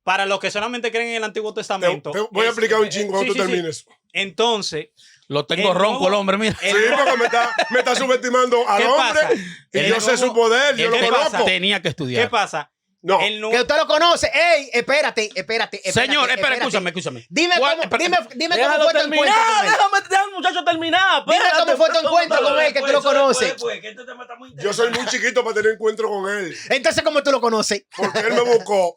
para los que solamente creen en el Antiguo Testamento. Te voy a explicar un chingo cuando sí, tú sí, sí. termines. Entonces, Lo tengo El ronco nuevo- el hombre, mira. Sí, porque me está subestimando al ¿Qué hombre. pasa? Y El yo sé nuevo- su poder, yo lo ¿qué pasa? conozco. Tenía que estudiar. ¿qué pasa? No. El nu- Que usted lo conoce. Ey, espérate. Señor, espera, escúchame. Dime ¿Cuál- cómo, espera, dime cómo Déjalo fue tu encuentro terminar. con él. Déjame al muchacho terminar. Dime espérate. cómo fue tu encuentro con él, que tú lo conoces. Yo soy muy chiquito para tener encuentro con él. Entonces, ¿cómo tú lo conoces? Porque él me buscó.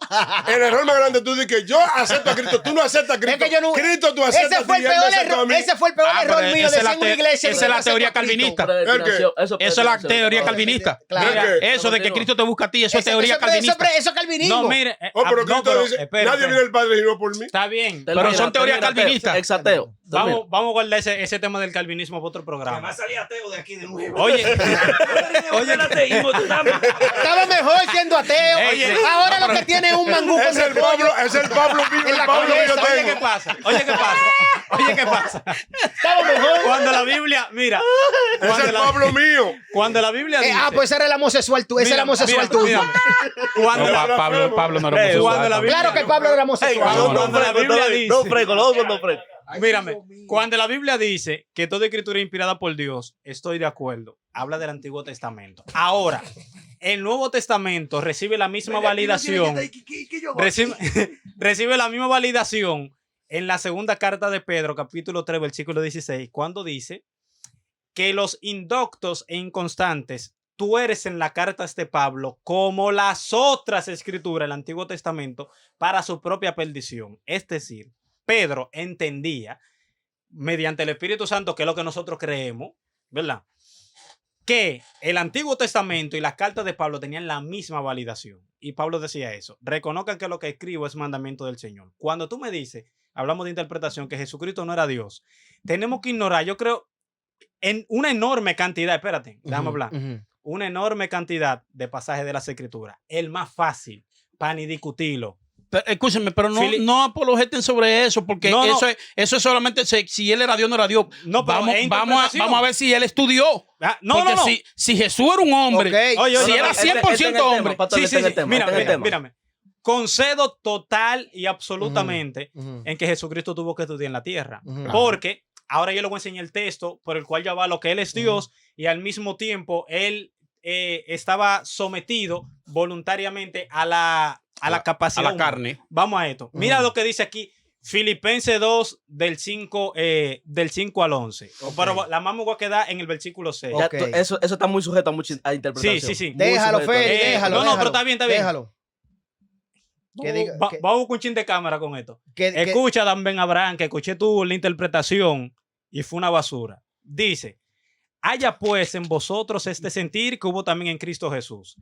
El error más grande tú dices que yo acepto a Cristo, tú no aceptas a Cristo. Es que yo no. Cristo tú aceptas Ese fue a el ti, él me peor acepta a error. mí. Ese fue el peor Ah, error pero mío esa de es la ser una iglesia. esa es la teoría Eso calvinista. es ¿El predestinación. Eso es la teoría calvinista. Claro. ¿El qué? Eso de que Cristo te busca a ti, eso es teoría calvinista. Eso es calvinismo. No, mire. Oh, pero Cristo dice, espera, nadie viene al Padre sino por mí. Está bien. Pero son teorías calvinistas. Exacteo. Vamos a guardar ese tema del calvinismo para otro programa. salir ateo de aquí de nuevo. Oye, Oye, el ateísmo, tú estás- Estaba mejor siendo ateo. Oye, Ahora lo que tiene es un mangú con Es el Pablo, es el Pablo mío, En el la Pablo que yo cabeza, oye, ¿qué tengo. pasa? Oye, ¿qué pasa? Estaba mejor. Cuando la Biblia, mira, Es el Pablo mío. cuando la Biblia dice. Pues era el homosexual tú. Ese era el homosexual tuyo. Cuando la, Pablo no era Ey, homosexual. cuando la Biblia, Claro que Pablo era homosexual. Cuando la Biblia dice. No fresco, los dos son dos frescos. Mírame, cuando la Biblia dice que toda escritura es inspirada por Dios, estoy de acuerdo. Habla del Antiguo Testamento. Ahora, el Nuevo Testamento recibe la misma validación. Recibe la misma validación en la segunda carta de Pedro, capítulo 3, versículo 16, cuando dice que los indoctos e inconstantes tuercen la carta de Pablo como las otras escrituras del Antiguo Testamento para su propia perdición. Es decir, Pedro entendía, mediante el Espíritu Santo, que es lo que nosotros creemos, ¿verdad? Que el Antiguo Testamento y las cartas de Pablo tenían la misma validación. Y Pablo decía eso. Reconozcan que lo que escribo es mandamiento del Señor. Cuando tú me dices, hablamos de interpretación, que Jesucristo no era Dios, tenemos que ignorar, yo creo, en una enorme cantidad, espérate, déjame hablar, una enorme cantidad de pasajes de las Escrituras. El más fácil, para ni discutirlo. Pero, escúchenme, pero Fili- no apologeten sobre eso, porque No, no. eso es solamente si él era Dios, no era Dios. No, pero es interpretación. Vamos a ver si él estudió. Ah, no, Porque no, no. Si Jesús era un hombre, Ok. Oye, si oye, era este- 100% hombre. Mírame. Concedo total y absolutamente en que Jesucristo tuvo que estudiar en la tierra. Porque ahora yo le voy a enseñar el texto por el cual ya va lo que él es Dios y al mismo tiempo él estaba sometido voluntariamente a la capacidad a la humana. carne. Vamos a esto. Mira lo que dice aquí. Filipenses 2 del 5 al 11. Pero la más me voy a quedar en el versículo 6. Ok. Eso está muy sujeto a mucha interpretación. Sí. Déjalo, Muy sujeto a- Feli, déjalo. no, déjalo, pero está bien. Déjalo. Que diga- que- Vamos con un chin de cámara con esto. que- Escucha, Dan Ben Abraham, que escuché tú la interpretación y fue una basura. Dice, haya pues en vosotros este sentir que hubo también en Cristo Jesús.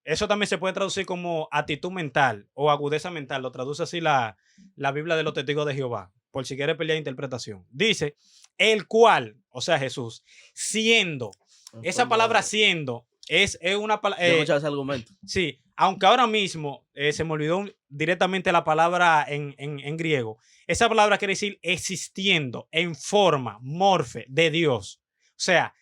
Eso también se puede traducir como actitud mental o agudeza mental. Lo traduce así la Biblia de los Testigos de Jehová, por si quiere pelear interpretación. Dice, el cual, o sea, Jesús, siendo, esa palabra siendo es una Yo he palabra... escuchado ese argumento. Sí, aunque ahora mismo se me olvidó directamente la palabra en griego. Esa palabra quiere decir existiendo en forma, morfe, de Dios. O sea,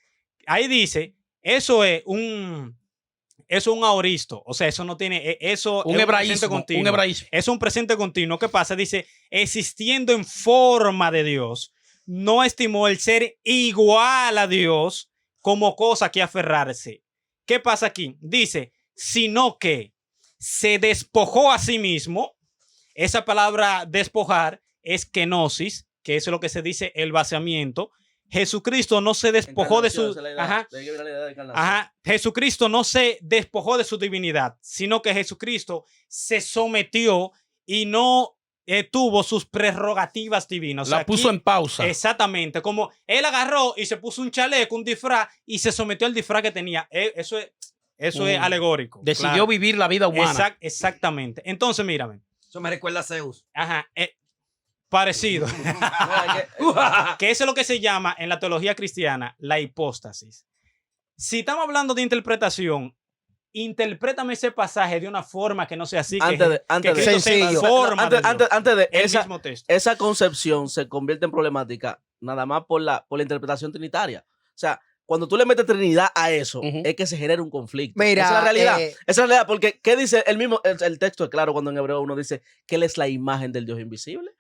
ahí dice, eso es un aoristo. O sea, eso no tiene, eso Un es hebraísmo. presente continuo. Un hebraísmo. Es un presente continuo. ¿Qué pasa? Dice, existiendo en forma de Dios, no estimó el ser igual a Dios como cosa que aferrarse. ¿Qué pasa aquí? Dice, sino que se despojó a sí mismo. Esa palabra despojar es kenosis, que eso es lo que se dice el vaciamiento. Jesucristo no se despojó de su... Ajá. Ajá. Jesucristo no se despojó de su divinidad, sino que Jesucristo se sometió y no tuvo sus prerrogativas divinas. O sea, La puso aquí- en pausa. Exactamente, como él agarró y se puso un chaleco, un disfraz y se sometió al disfraz que tenía. Eso es alegórico. Decidió claro. vivir la vida humana. Exactamente. Entonces, mírame. Eso me recuerda a Zeus. Ajá. Parecido. Que eso es lo que se llama en la teología cristiana la hipóstasis. Si estamos hablando de interpretación, interprétame ese pasaje de una forma que no sea así. Antes de- que antes de- Cristo sea en Sencillo. forma de Dios. Antes de El esa, mismo texto. esa concepción se convierte en problemática nada más por la interpretación trinitaria. O sea, cuando tú le metes Trinidad a eso, Ujú. es que se genera un conflicto. Mira, esa es la realidad. eh, Esa es la realidad, porque ¿qué dice el mismo? El texto es claro cuando en Hebreo uno dice que él es la imagen del Dios invisible.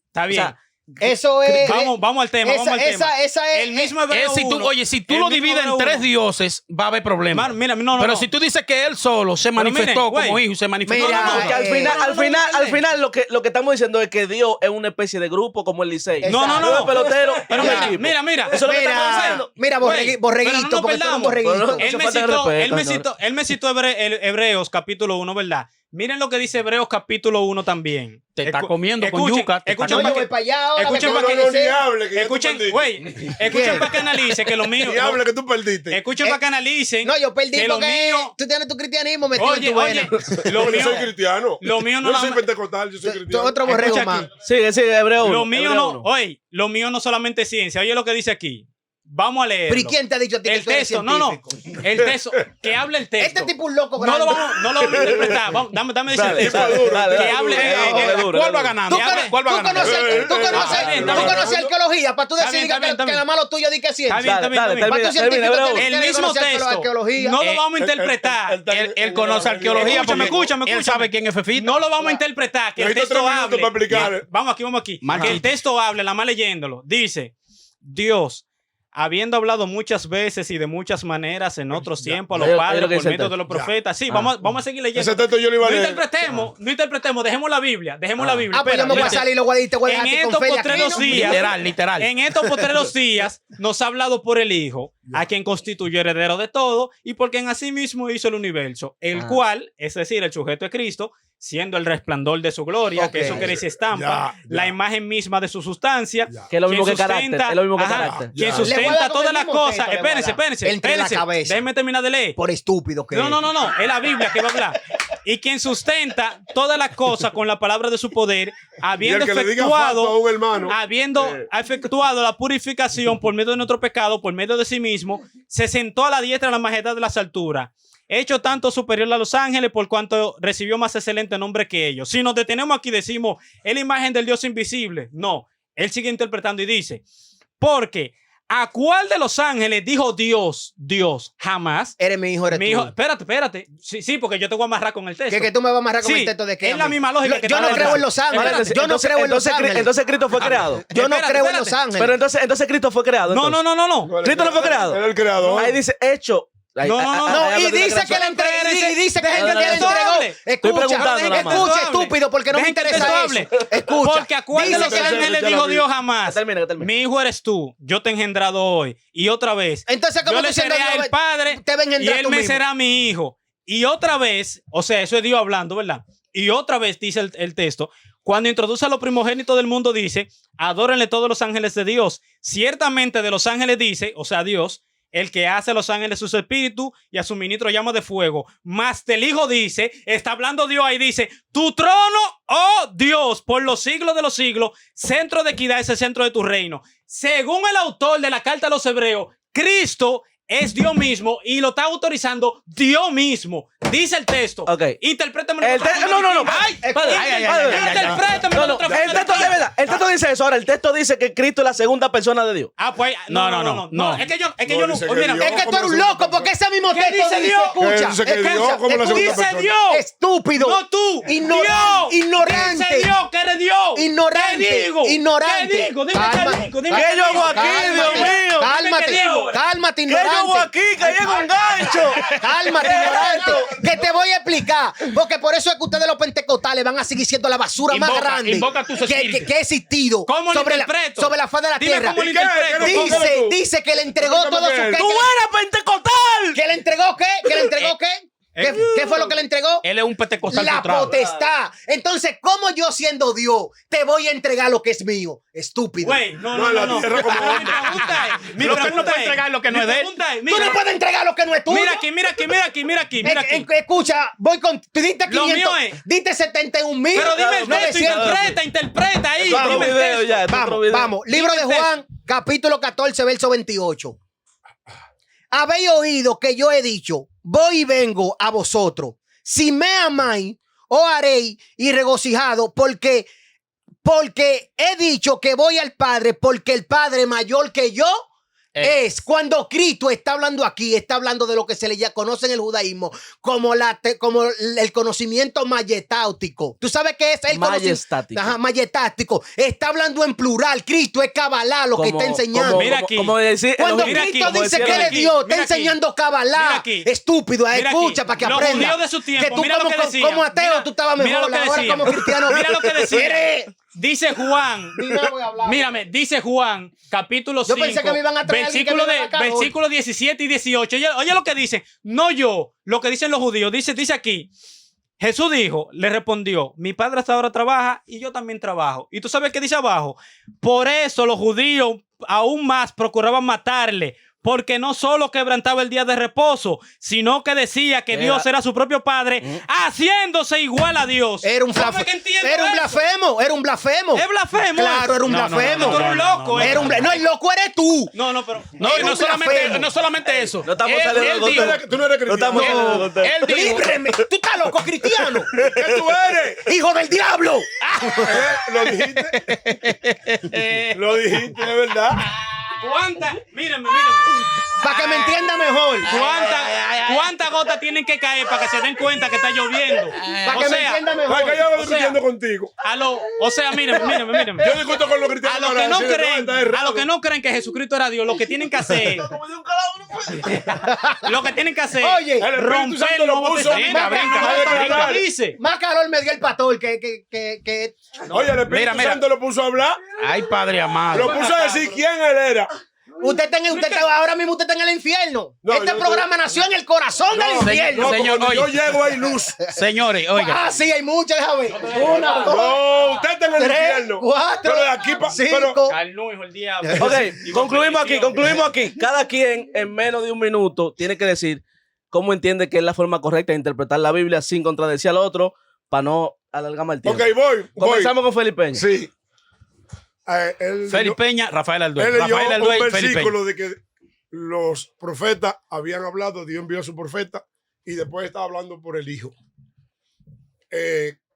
Está bien. O sea, eso es. vamos al tema. Vamos al tema. Esa es. El mismo Hebreo Si tú, 1, oye, si tú el lo mismo divides en Hebreo 3 1. dioses, va a haber problemas. Mira, no, Pero no. si tú dices que él solo se Pero manifestó miren, como güey. hijo y se manifestó. Mira, como porque al eh, final, no, no, no, no, al final lo que estamos diciendo es que Dios es una especie de grupo como el Licey. No, no, No es no. pelotero. Pero y un mira, equipo. mira. Eso es lo que estamos Mira, diciendo. mira, Güey, borreguito, pero no nos porque tú eres un perdamos. borreguito. Eso falta de respeto, Él me citó Hebreos capítulo 1, ¿verdad? Miren lo que dice Hebreos capítulo 1 también. Te está Escu- comiendo con escuchen- yuca, te está escuchen No, para yo que- voy para allá ahora. escuchen me para tengo que que ni decir. hable, que ya tú Escuchen, perdiste. güey, escuchen para que analice que lo mío. Ni hable que tú perdiste. Escuchen para que analicen. No, yo perdí que lo porque mío. tú tienes tu cristianismo metido en Oye, tu vena. lo Yo mío. soy cristiano. Lo mío no Yo la- soy pentecostal, yo soy Tú cristiano. otro borrego Escucha más. aquí. Sigue, Hebreo 1. Lo mío no, oye, lo mío no solamente es ciencia. Oye lo que dice aquí. Vamos a leer. Pero ¿y quién te ha dicho a ti que El tú eres texto, no. científico? El texto, que hable el texto. Este tipo un loco no lo grande. vamos a interpretar. Dame decir el Dale, texto. dale, dale, Que dale, hable. dale, duro, ¿Cuál va dale. ganando? ¿Tú conoces, ¿Cuál va tú ganando? conoces, tú conoces, Está bien, tú está bien. conoces arqueología para tú Está decir bien, está bien, que está la bien. malo tuyo di que es ciencia. Está bien, está bien, está bien. ¿Para tu termina, científico Hebreo. tienes El que mismo conocer texto. arqueología? No lo vamos a interpretar. Él conoce arqueología Escúchame, porque escúchame. él sabe quién es Fefita. No lo vamos a interpretar. Que el Necesito texto 3 minutos hable. para explicar. Vamos aquí. Marquito. Que el texto hable, la más leyéndolo. Dice, Dios, habiendo hablado muchas veces y de muchas maneras en otros tiempos a los Oye, padres lo que por dice el medio de los texto. profetas. Sí, Ah. vamos a seguir leyendo. Ese texto yo lo iba a No leer. interpretemos, dejemos la Biblia, Ah. Biblia. Ah, pues yo me voy a Espérate. salir y lo voy a te voy a En dejar estos con Felia postreros aquí, ¿no? días, Literal. En estos postreros días nos ha hablado por el Hijo, a quien constituyó heredero de todo, y por quien asimismo hizo el universo, el Ah. cual, es decir, el sujeto de Cristo, siendo el resplandor de su gloria, Ok. que eso quiere decir estampa, Ya, la ya. imagen misma de su sustancia. Ya. Que es lo mismo quien que carácter. sustenta- Es lo mismo que ajá, carácter. Quien Ya. Le voy a sustenta dar con todas el las mismo cosas. texto, le voy a dar. Espérense. Entre la cabeza. Déjenme terminar de leer. Por estúpido que No, es. no. Es la Biblia que va a hablar. Y quien sustenta todas las cosas con la palabra de su poder, Y el habiendo que le diga falso a efectuado, un hermano. efectuado la purificación por medio de nuestro pecado, por medio de sí mismo, se sentó a la diestra de la majestad de las alturas, hecho tanto superior a los ángeles por cuanto recibió más excelente nombre que ellos. Si nos detenemos aquí decimos, es la imagen del Dios invisible. No, él sigue interpretando y dice, porque ¿a cuál de los ángeles dijo Dios? Jamás. Eres mi hijo, eres Mi tú. hijo, espérate. Sí, porque yo te voy a amarrar con el texto. Que tú me vas a amarrar con Sí, el texto de que es la misma lógica que yo te no va a creo dar. en los ángeles. Yo no creo en los ángeles. Entonces Cristo fue creado. Yo no Espérate, creo en los espérate. ángeles. Pero entonces Cristo fue creado. No. Cristo no fue creado. Era el creador. Ahí dice hecho. Ahí- No, ahí- no, ahí no, No, habla y de la dice que creación. le entregó. Y dice que Dejen le que el texto entregó. hable. Estoy Escucha, preguntando nada más. escucha, estúpido, porque no me Dejen que el interesa texto eso. hable. Escucha. Porque ¿a cuál de Dice los que le- ángeles ya dijo la vi. Dios jamás? Que termine. Mi hijo eres tú, yo te he engendrado hoy. Y otra vez, Entonces, ¿cómo yo tú le siendo seré a Dios el Padre te va a y engendrar él tú me mismo? será mi hijo. Y otra vez, o sea, eso es Dios hablando, ¿verdad? Y otra vez dice el texto, cuando introduce a los primogénitos del mundo, dice, adórenle todos los ángeles de Dios. Ciertamente de los ángeles dice, o sea, Dios, el que hace a los ángeles sus espíritus y a su ministro llama de fuego. Mas del Hijo dice, está hablando Dios ahí, dice, tu trono, oh Dios, por los siglos de los siglos, centro de equidad es el centro de tu reino. Según el autor de la carta a los hebreos, Cristo es Dios mismo y lo está autorizando Dios mismo. Dice el texto. Ok. Interprétamelo. No. Ay, No, no. El texto de verdad. El texto dice eso. Ahora, el texto dice que Cristo es la segunda persona de Dios. Ah, pues no. Es que yo no. dice que Mira, Dios- Es que tú eres un loco porque ese mismo ¿Qué texto dice dice, Dios? escucha, Dice que escucha, Dios como la segunda dice persona. Dios. estúpido. No tú. Ignorante. Dios. Ignorante. Dice Dios que eres Dios. Ignorante. ¿Qué digo? Ignorante. ¿Qué digo? Dime Calma. qué digo. Dime ¿Qué qué yo hago digo. aquí, Dios mío? Cálmate, Dime qué digo. cálmate, ¿Qué yo hago ignorante. aquí? Caí en un gancho. Cálmate, ignorante. Que te voy a explicar. Porque por eso es que ustedes los pentecostales van a seguir siendo la basura más Invoca- grande invoca tus que espíritus. ha existido ¿Cómo lo sobre interpreto? la faz de la Dime tierra. cómo lo ¿Y qué? interpreto. ¿Qué no? Dice que le entregó Explícame todo qué su es. ¡Tú eres pentecostal! ¿Que le entregó qué? ¿Que le entregó qué? ¿Qué fue lo que le entregó? Él es un pentecostal La frustrado. potestad. Entonces, ¿cómo yo siendo Dios te voy a entregar lo que es mío? Estúpido. Güey, no. No, la tierra como Pero mi hombre. pregunta es. Mi Lo que él no pregunta puede entregar lo que no es de él. pregunta es, Tú no puedes entregar lo que no es tuyo. Mira aquí. Escucha, voy con. Tú diste Lo 500. mío es- Diste 71,000. Pero dime el texto, 900. interpreta ahí. Otro Dime el video texto. ya, otro Vamos, video. vamos. Libro de Dime el Juan, capítulo 14, verso 28. Habéis oído que yo he dicho, voy y vengo a vosotros. Si me amáis, os haréis y regocijado, porque he dicho que voy al Padre, porque el Padre mayor que yo es. Cuando Cristo está hablando aquí, está hablando de lo que se le ya conoce en el judaísmo como el conocimiento majestático. ¿Tú sabes qué es el conocimiento? Majestático. Ajá, majestático. Está hablando en plural. Cristo es Cabalá lo que está enseñando. Mira aquí. Como decir, Cuando Mira Cristo aquí, como dice decía que él es aquí, Dios, está mira aquí. enseñando Mira Cabalá. aquí. Estúpido, Mira escucha aquí. para que Los aprenda. judíos de su tiempo, Que tú mira lo como, que decía. como ateo, Mira- tú estabas mira mejor. lo que Ahora decía. como cristiano. Mira lo que decía. Eres- Dice Juan. Mira, voy a hablar. Mírame, dice Juan, capítulo Yo 5, pensé que me iban a traer alguien que me iba a sacar hoy. versículo 17 y 18. Oye lo que dice, no yo, lo que dicen los judíos. Dice aquí, Jesús dijo, le respondió, mi padre hasta ahora trabaja y yo también trabajo. ¿Y tú sabes qué dice abajo? Por eso los judíos aún más procuraban matarle, porque no solo quebrantaba el día de reposo, sino que decía que Dios era su propio padre, haciéndose igual a Dios. Era un ¿Cómo blasfemo. es que entiendo Era un eso? blasfemo. Era un blasfemo. ¿Es blasfemo? Claro, era un No, no, blasfemo. Tú eres un loco, Era un no, el loco eres tú. No, pero... No, y Era un blasfemo. no solamente eso. No estamos Él- saliendo él del dijo- contexto. Tú no eres No estamos cristiano. saliendo del contexto. Él dijo, Líbreme. Tú estás loco, cristiano. ¿Qué tú eres? Hijo del diablo. Lo dijiste. Lo dijiste, de verdad. Mírenme. Para que me entienda mejor. ¿Cuántas gotas tienen que caer para que se den cuenta que está lloviendo? Para O que me sea, entienda Ay, mejor. que yo O no sea- discutiendo contigo. mírenme. Yo discuto con los A cristianos. los que ahora, no decirle, creen, está errado. a los que no creen que Jesucristo era Dios, lo que tienen que hacer, lo que tienen que hacer, Oye, El Espíritu romper Santo el lo Nuevo puso. Testamento. Brinca. Dice. Más calor me dio el pastor que Oye, el Espíritu Mira. Santo lo puso a hablar. ay, Padre amado. Lo puso a decir quién él era. ahora mismo usted está en el infierno. No, Este yo- programa nació en el corazón del infierno. No, Señor, cuando yo oye. llego hay luz. Señores, oiga. Ah, sí, hay muchas, déjame ver. Una, dos, No, usted está en el tres, infierno. 4, Pero de aquí para. 5. Calnú, hijo del diablo. Ok, concluimos aquí. Cada quien en menos de un minuto tiene que decir cómo entiende que es la forma correcta de interpretar la Biblia sin contradecir al otro para no alargar más el tiempo. Ok, voy. Comenzamos con Felipe Peña. Sí. Él Félix leyó- Peña, Rafael él Alduel. leyó Rafael un Alduel, Félix Peña. versículo de que los profetas habían hablado, Dios envió a su profeta y después estaba hablando por el Hijo.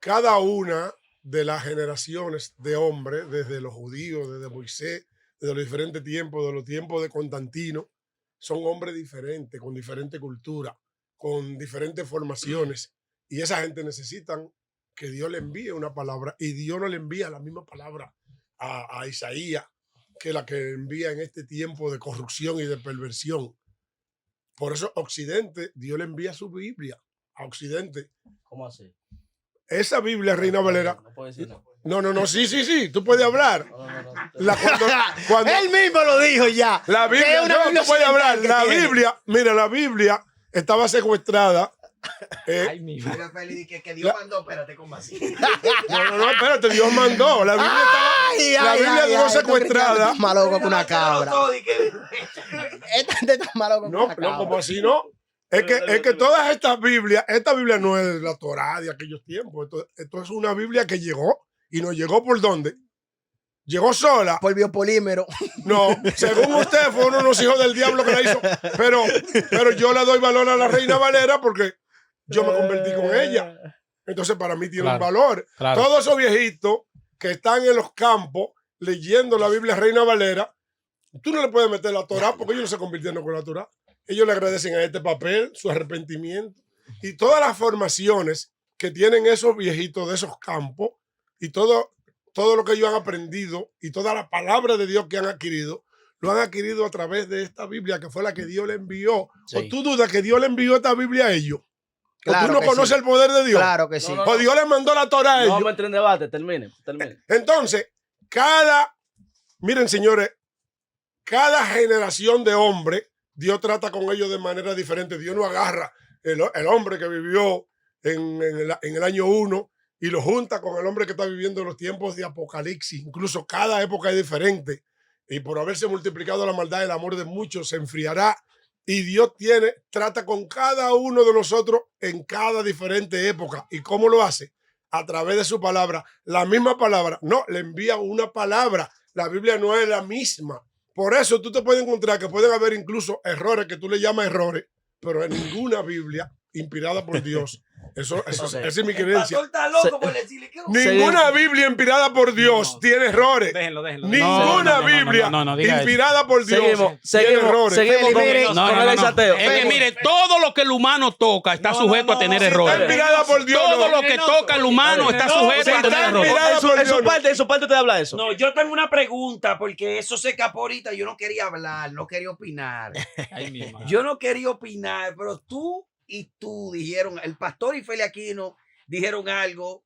Cada una de las generaciones de hombres, desde los judíos, desde Moisés, desde los diferentes tiempos, de los tiempos de Constantino, son hombres diferentes, con diferente cultura, con diferentes formaciones. Y esa gente necesitan que Dios le envíe una palabra y Dios no le envía la misma palabra a Isaías que la que envía en este tiempo de corrupción y de perversión. Por eso Occidente, Dios le envía su Biblia a Occidente. ¿Cómo así? Esa Biblia, Reina Valera, No puedo decir no. no, sí, tú puedes hablar. Cuando Él mismo lo dijo ya. la Que Biblia, es una no, Biblia tú puedes hablar. occidental que La tiene. Biblia, mira, la Biblia estaba secuestrada Ay, mi madre. Mira, Feli, que Dios mandó, espérate, ¿cómo así? No, espérate, Dios mandó. La Biblia quedó secuestrada. Está más loco que una cabra. Todo y que- Este está más loco que No, una no, cabra. como así no. Es que todas estas Biblias, esta Biblia no es la Torá de aquellos tiempos. Esto es una Biblia que llegó. ¿Y nos llegó por dónde? Llegó sola. Por biopolímero. No, según usted, fue uno de los hijos del diablo que la hizo. Pero yo le doy valor a la Reina Valera porque yo me convertí con ella. Entonces, para mí tiene un Claro, valor. claro. Todos esos viejitos que están en los campos leyendo la Biblia Reina Valera, tú no le puedes meter la Torá porque ellos no se convirtieron con la Torá. Ellos le agradecen a este papel su arrepentimiento y todas las formaciones que tienen esos viejitos de esos campos y todo lo que ellos han aprendido y toda la palabra de Dios que han adquirido, lo han adquirido a través de esta Biblia que fue la que Dios le envió. Sí. ¿O tú dudas que Dios le envió esta Biblia a ellos? ¿O Claro tú no que conoces sí. el poder de Dios? Claro que sí. No, ¿O Dios le mandó la Torá a No ellos? vamos a entrar en debate, termine. Entonces, miren señores, cada generación de hombres, Dios trata con ellos de manera diferente. Dios no agarra el hombre que vivió en el año 1 y lo junta con el hombre que está viviendo en los tiempos de Apocalipsis. Incluso cada época es diferente. Y por haberse multiplicado la maldad, el amor de muchos se enfriará. Y Dios trata con cada uno de nosotros en cada diferente época. ¿Y cómo lo hace? A través de su palabra. La misma palabra. No, le envía una palabra. La Biblia no es la misma. Por eso tú te puedes encontrar que pueden haber incluso errores que tú le llamas errores, pero en ninguna Biblia inspirada por Dios. Eso, esa es mi El creencia. pastor está loco por decirle que no. Ninguna Biblia inspirada por Dios No. tiene errores. Déjenlo. Ninguna Biblia no diga eso. inspirada por Dios tiene Seguimos errores. con, Mire, con No, el no. exateo. Es que mire, todo lo que el humano toca está sujeto a tener Si está errores. inspirada por Dios, Todo no. lo que toca el humano está sujeto a tener errores. inspirada por Dios, no. En su parte te habla eso. No, yo tengo una pregunta porque eso se escapó ahorita. Yo no quería hablar, no quería opinar. Ay, mi madre. Yo no quería opinar, pero tú y tú dijeron, el pastor y Feli Aquino dijeron algo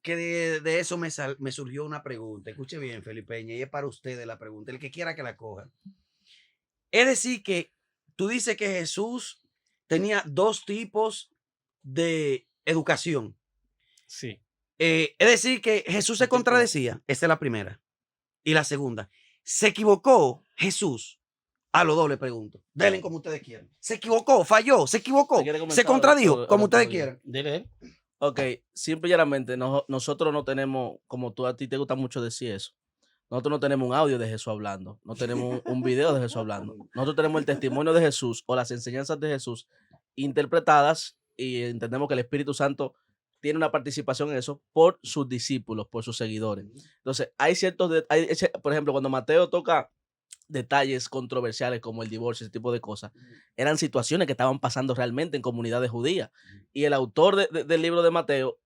que de eso me surgió una pregunta. Escuche bien, Felipeña, y es para ustedes la pregunta, el que quiera que la coja. Es decir, que tú dices que Jesús tenía dos tipos de educación. Sí. Es decir, que Jesús se contradecía. Esa es la primera. Y la segunda, ¿se equivocó Jesús? A los dos le pregunto. Denle como ustedes quieran. ¿Se equivocó? ¿Falló? ¿Se equivocó? ¿Quiere comenzar ¿Se contradijo? o- Como o- ustedes o- quieran. Dile. Ok, simple y llanamente, nosotros no tenemos, como a ti te gusta mucho decir eso, nosotros no tenemos un audio de Jesús hablando, no tenemos un video de Jesús hablando. Nosotros tenemos el testimonio de Jesús o las enseñanzas de Jesús interpretadas y entendemos que el Espíritu Santo tiene una participación en eso por sus discípulos, por sus seguidores. Entonces, hay ciertos, por ejemplo, cuando Mateo toca detalles controversiales como el divorcio, ese tipo de cosas, eran situaciones que estaban pasando realmente en comunidades judías. Y el autor del libro de Mateo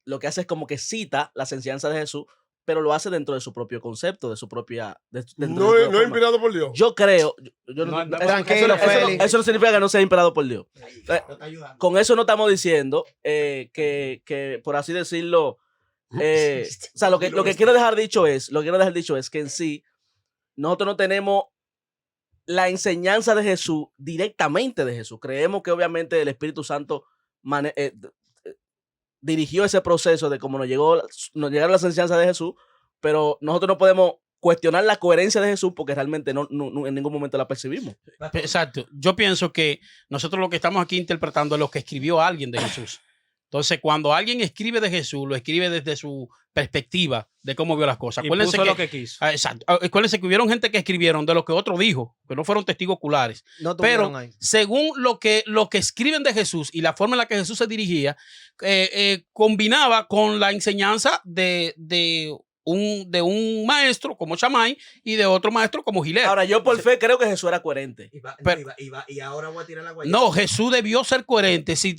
lo que hace es como que cita las enseñanzas de Jesús, pero lo hace dentro de su propio concepto, de su propia... dentro de su No propia es forma. inspirado por Dios. Yo creo... yo No, eso- tranquilo, eso no- Félix. eso no significa que no sea inspirado por Dios. Te está ayudando. Con eso no estamos diciendo que, por así decirlo, o sea, lo que quiero dejar dicho es, que en sí, nosotros no tenemos la enseñanza de Jesús directamente de Jesús. Creemos que obviamente el Espíritu Santo dirigió ese proceso de cómo nos llegaron las enseñanzas de Jesús, pero nosotros no podemos cuestionar la coherencia de Jesús porque realmente no en ningún momento la percibimos. Exacto. Yo pienso que nosotros lo que estamos aquí interpretando es lo que escribió alguien de Jesús. Entonces, cuando alguien escribe de Jesús, lo escribe desde su perspectiva de cómo vio las cosas. Y Acuérdense puso que, lo que quiso. exacto. Acuérdense que hubieron gente que escribieron de lo que otro dijo, que no fueron testigos oculares. No Pero tuvieron ahí. según lo que escriben de Jesús y la forma en la que Jesús se dirigía, combinaba con la enseñanza de un maestro como Shammai y de otro maestro como Gilel. Ahora, yo por fe creo que Jesús era coherente. Pero- Y ahora voy a tirar la guayaba. No, Jesús debió ser coherente si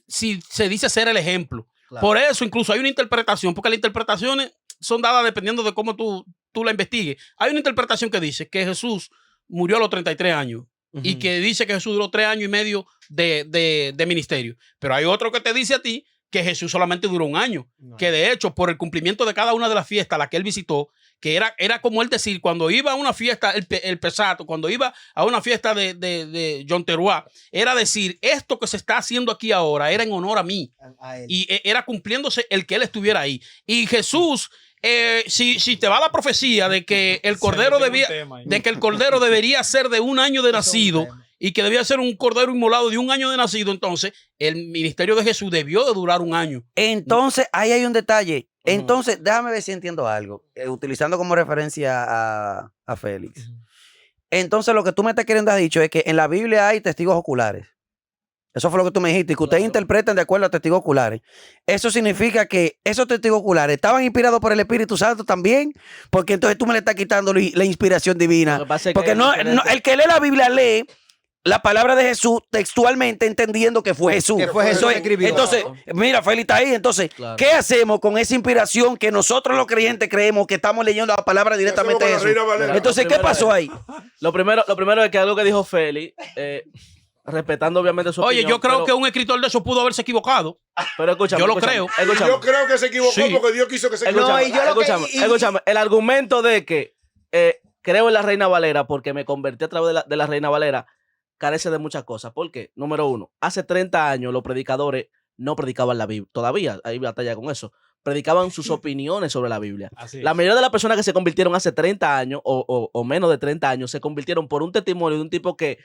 se dice ser el ejemplo. Claro. Por eso incluso hay una interpretación, porque las interpretaciones son dadas dependiendo de cómo tú la investigues. Hay una interpretación que dice que Jesús murió a los 33 años y que dice que Jesús duró 3 años y medio de ministerio. Pero hay otro que te dice a ti que Jesús solamente duró un año. Que de hecho, por el cumplimiento de cada una de las fiestas a las que él visitó, que era como él decir, cuando iba a una fiesta, el Pesato, cuando iba a una fiesta de John Teruá, era decir, esto que se está haciendo aquí ahora era en honor a mí. A él. Y era cumpliéndose el que él estuviera ahí. Y Jesús, si te va la profecía de que el cordero debería ser de un año de nacido y que debía ser un cordero inmolado de un año de nacido, entonces el ministerio de Jesús debió de durar un año. Entonces, ahí hay un detalle. Entonces, déjame ver si entiendo algo, utilizando como referencia a Félix. Entonces, lo que tú me estás queriendo haber dicho es que en la Biblia hay testigos oculares. Eso fue lo que tú me dijiste, y que ustedes interpretan de acuerdo a testigos oculares. Eso significa que esos testigos oculares estaban inspirados por el Espíritu Santo también, porque entonces tú me le estás quitando la inspiración divina. Lo que pasa es Porque que no, el que lee la Biblia lee la palabra de Jesús textualmente entendiendo que fue Jesús. Que fue Jesús que escribió. Entonces, mira, Félix está ahí. Entonces, Claro. ¿qué hacemos con esa inspiración que nosotros los creyentes creemos que estamos leyendo la palabra directamente de hacemos con la Jesús? Reina Valera? Entonces, ¿qué pasó ahí? Lo primero es que algo que dijo Félix, respetando obviamente su Oye, opinión. yo creo pero, que un escritor de eso pudo haberse equivocado. Pero escúchame. yo lo escúchame, creo. escúchame. Yo creo que se equivocó Sí. porque Dios quiso que se No, equivocara. y yo lo que- Escúchame. El argumento de que creo en la Reina Valera porque me convertí a través de la Reina Valera carece de muchas cosas. ¿Por qué? Número uno, hace 30 años los predicadores no predicaban la Biblia. Todavía hay batalla con eso. Predicaban sus opiniones sobre la Biblia. Así La es. mayoría de las personas que se convirtieron hace 30 años o menos de 30 años se convirtieron por un testimonio de un tipo que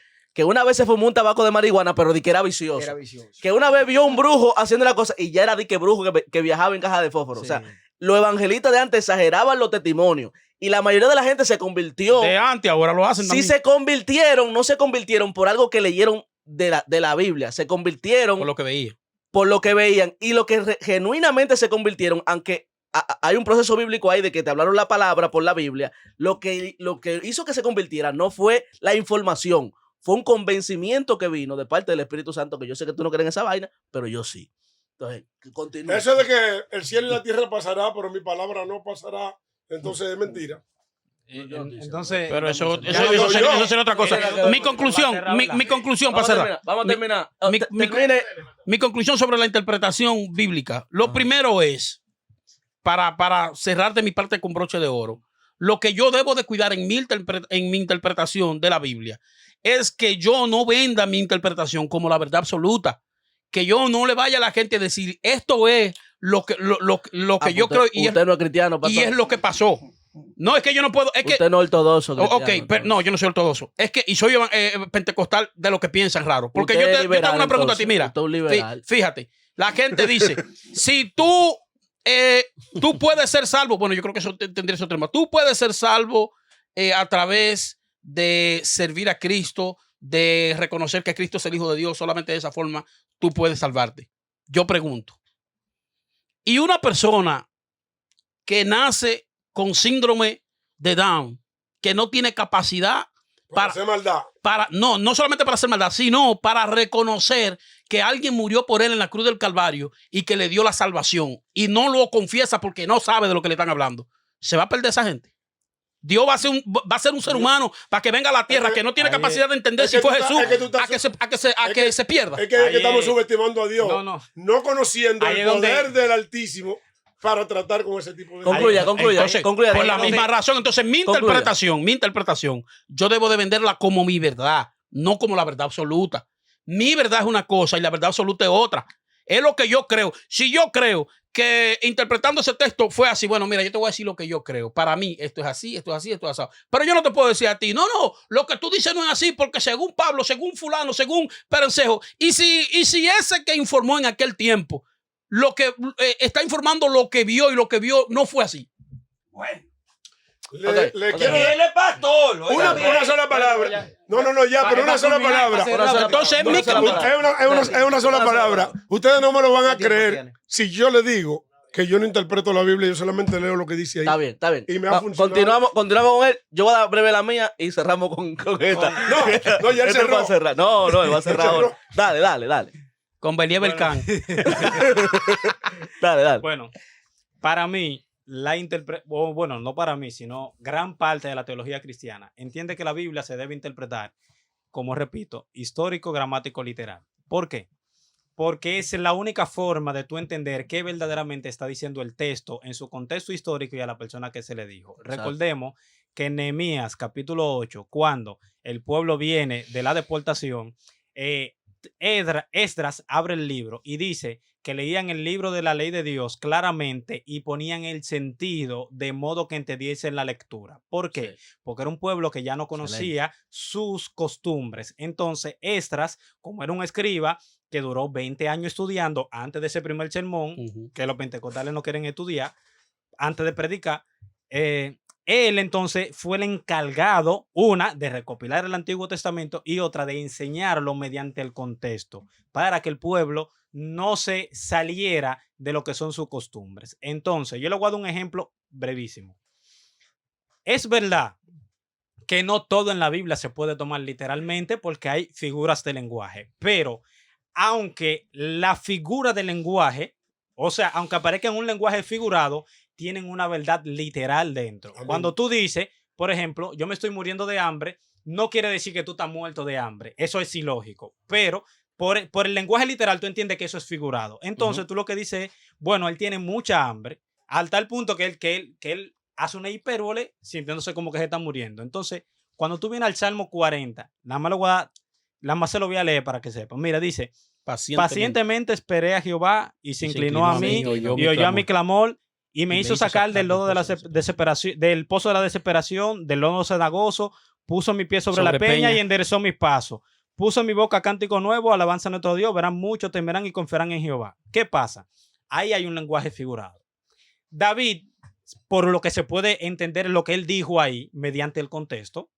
una vez se fumó un tabaco de marihuana, pero de que era vicioso. Era vicioso. Que una vez vio un brujo haciendo la cosa y ya era de que brujo que viajaba en caja de fósforo. O sea, los evangelistas de antes exageraban los testimonios y la mayoría de la gente se convirtió. De antes, ahora lo hacen Si también. se convirtieron, no se convirtieron por algo que leyeron de la Biblia. Se convirtieron Por lo que veía. por lo que veían y lo que genuinamente se convirtieron, aunque hay un proceso bíblico ahí de que te hablaron la palabra por la Biblia, lo que hizo que se convirtieran no fue la información, fue un convencimiento que vino de parte del Espíritu Santo, que yo sé que tú no crees en esa vaina, pero yo sí. Entonces, continúa. Eso de que el cielo y la tierra pasará, pero mi palabra no pasará, entonces es mentira. Entonces, Pero eso Ya lo digo yo. sería otra cosa. Mi conclusión para cerrar. Vamos a terminar. Mi conclusión sobre la interpretación bíblica. Lo primero es, para cerrar de mi parte con broche de oro, lo que yo debo de cuidar en mi interpretación de la Biblia es que yo no venda mi interpretación como la verdad absoluta. Que yo no le vaya a la gente a decir, esto es lo que yo creo y usted no es cristiano, y pastor. es lo que pasó. No, es que yo no puedo. Es que, Usted no es ortodoxo. ok, cristiano, pero no, yo no soy ortodoxo. Es que, y soy pentecostal de lo que piensan raro. Porque Usted yo es te liberal, hago una pregunta a ti, entonces. mira. Usted es un liberal. Fíjate, la gente dice, si tú puedes ser salvo, bueno, yo creo que eso tendría ese tema. Tú puedes ser salvo a través de servir a Cristo, de reconocer que Cristo es el Hijo de Dios. Solamente de esa forma tú puedes salvarte. Yo pregunto. Y una persona que nace con síndrome de Down, que no tiene capacidad Para hacer maldad. no solamente para hacer maldad, sino para reconocer que alguien murió por él en la cruz del Calvario y que le dio la salvación y no lo confiesa porque no sabe de lo que le están hablando. ¿Se va a perder esa gente? Dios va a ser un ser humano para que venga a la tierra que no tiene capacidad de entender es si que fue tú estás- Jesús es que tú estás- a que se pierda. Es que Ahí estamos es- subestimando a Dios, No. no conociendo Ahí el es donde- poder del Altísimo para tratar con ese tipo de Concluya. Entonces, concluya. por la Entonces, misma razón, entonces mi interpretación, yo debo de venderla como mi verdad, no como la verdad absoluta. Mi verdad es una cosa y la verdad absoluta es otra. Es lo que yo creo. Si yo creo que interpretando ese texto fue así, bueno, mira, yo te voy a decir lo que yo creo. Para mí, esto es así, esto es así, esto es así. Pero yo no te puedo decir a ti, no, lo que tú dices no es así, porque según Pablo, según fulano, según Perencejo, y si ese que informó en aquel tiempo, lo que está informando lo que vio y lo que vio no fue así. Bueno, Le quiero y él es pastor. oiga bien. una sola palabra. No, ya, pero una sola palabra. Entonces, Una sola palabra. Es una sola palabra. Ustedes no me lo van a creer si yo les digo que yo no interpreto la Biblia, yo solamente leo lo que dice ahí. Está bien. Y me ha funcionado. Continuamos con él. Yo voy a dar breve la mía y cerramos con esta. No, ya él Este cerró. va a cerrar. No, él va a cerrar cerró. ahora. Dale. Con Belia Belcán. Dale. Bueno, para mí, bueno, no para mí, sino gran parte de la teología cristiana entiende que la Biblia se debe interpretar como, repito, histórico, gramático, literal. ¿Por qué? porque es la única forma de tú entender qué verdaderamente está diciendo el texto en su contexto histórico y a la persona que se le dijo. Exacto. Recordemos que en Nehemías capítulo 8, cuando el pueblo viene de la deportación, Esdras abre el libro y dice que leían el libro de la ley de Dios claramente y ponían el sentido de modo que entendiesen la lectura. ¿Por qué? Porque era un pueblo que ya no conocía sus costumbres. Entonces, Esdras, como era un escriba que duró 20 años estudiando antes de ese primer sermón, que los pentecostales no quieren estudiar, antes de predicar, él entonces fue el encargado, una, de recopilar el Antiguo Testamento y otra, de enseñarlo mediante el contexto, para que el pueblo no se saliera de lo que son sus costumbres. Entonces, yo le voy a dar un ejemplo brevísimo. Es verdad que no todo en la Biblia se puede tomar literalmente porque hay figuras de lenguaje, pero aunque la figura del lenguaje, o sea, aunque aparezca en un lenguaje figurado, tienen una verdad literal dentro. Amén. Cuando tú dices, por ejemplo, yo me estoy muriendo de hambre, no quiere decir que tú estás muerto de hambre. Eso es ilógico. Pero por el lenguaje literal tú entiendes que eso es figurado. Entonces tú lo que dices es, bueno, él tiene mucha hambre, al tal punto que él hace una hipérbole sintiéndose como que se está muriendo. Entonces, cuando tú vienes al Salmo 40, nada más se lo voy a leer para que sepan. Mira, dice, pacientemente esperé a Jehová y se inclinó a mí y oyó mi clamor. Y me hizo sacar del lodo de la desesperación, del pozo de la desesperación, del lodo cenagoso, puso mi pie sobre la peña y enderezó mis pasos. Puso en mi boca cántico nuevo, alabanza a nuestro Dios, verán mucho, temerán y confiarán en Jehová. ¿Qué pasa? Ahí hay un lenguaje figurado. David, por lo que se puede entender lo que él dijo ahí, mediante el contexto,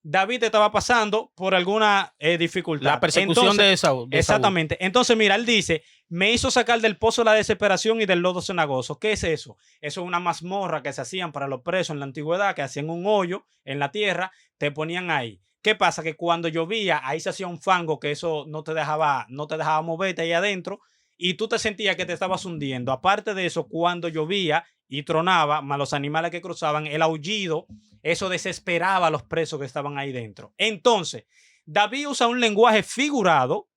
David estaba pasando por alguna dificultad. La persecución de Saúl. Exactamente. Entonces, mira, él dice, me hizo sacar del pozo de la desesperación y del lodo cenagoso. ¿Qué es eso? Eso es una mazmorra que se hacían para los presos en la antigüedad, que hacían un hoyo en la tierra, te ponían ahí. ¿Qué pasa? Que cuando llovía, ahí se hacía un fango que eso no te dejaba moverte ahí adentro y tú te sentías que te estabas hundiendo. Aparte de eso, cuando llovía y tronaba, más los animales que cruzaban, el aullido, eso desesperaba a los presos que estaban ahí dentro. Entonces, David usa un lenguaje figurado,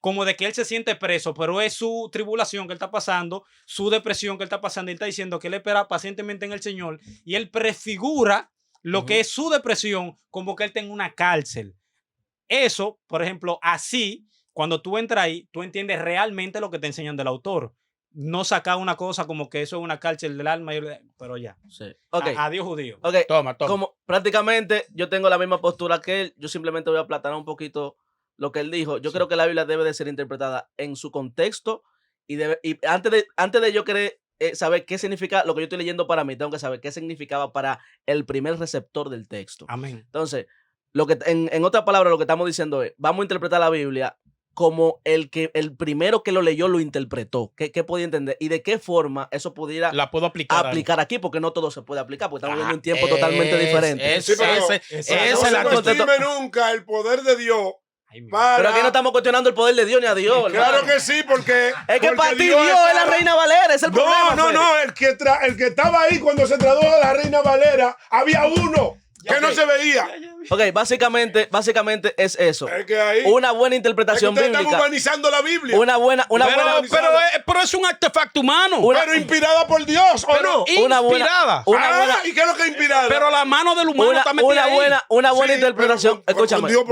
como de que él se siente preso, pero es su tribulación que él está pasando, su depresión que él está pasando, y él está diciendo que él espera pacientemente en el Señor, y él prefigura lo que es su depresión como que él está en una cárcel. Eso, por ejemplo, así, cuando tú entras ahí, tú entiendes realmente lo que te enseñan del autor. No sacar una cosa como que eso es una cárcel del alma, pero ya. Sí. Okay. Adiós, judío. Okay. Toma. Como prácticamente yo tengo la misma postura que él, yo simplemente voy a aplanar un poquito lo que él dijo. Yo creo que la Biblia debe de ser interpretada en su contexto y antes de yo querer saber qué significa lo que yo estoy leyendo para mí, tengo que saber qué significaba para el primer receptor del texto. Amén. Entonces, lo que en otras palabras, lo que estamos diciendo es, vamos a interpretar la Biblia como el primero que lo leyó lo interpretó, qué podía entender y de qué forma eso pudiera La puedo aplicar aquí, porque no todo se puede aplicar, porque estamos viviendo un tiempo totalmente diferente. Sí, pero Esa no es la se cosa. subestime nunca el poder de Dios. Para... Pero aquí no estamos cuestionando el poder de Dios ni a Dios. Claro hermano. que sí, porque... Es que porque para ti Dios es la Reina Valera, es el problema. No, el que estaba ahí cuando se tradujo a la Reina Valera, había uno que no se veía. Ok, básicamente es eso. Es que ahí... Una buena interpretación ustedes están bíblica. humanizando la Biblia. Una buena Pero es un artefacto humano. Pero inspirada por Dios, ¿o no? Inspirada. ¿Y qué es lo que es inspirada? Pero la mano del humano está metida ahí. una buena Sí, interpretación. pero con Escúchame. Dios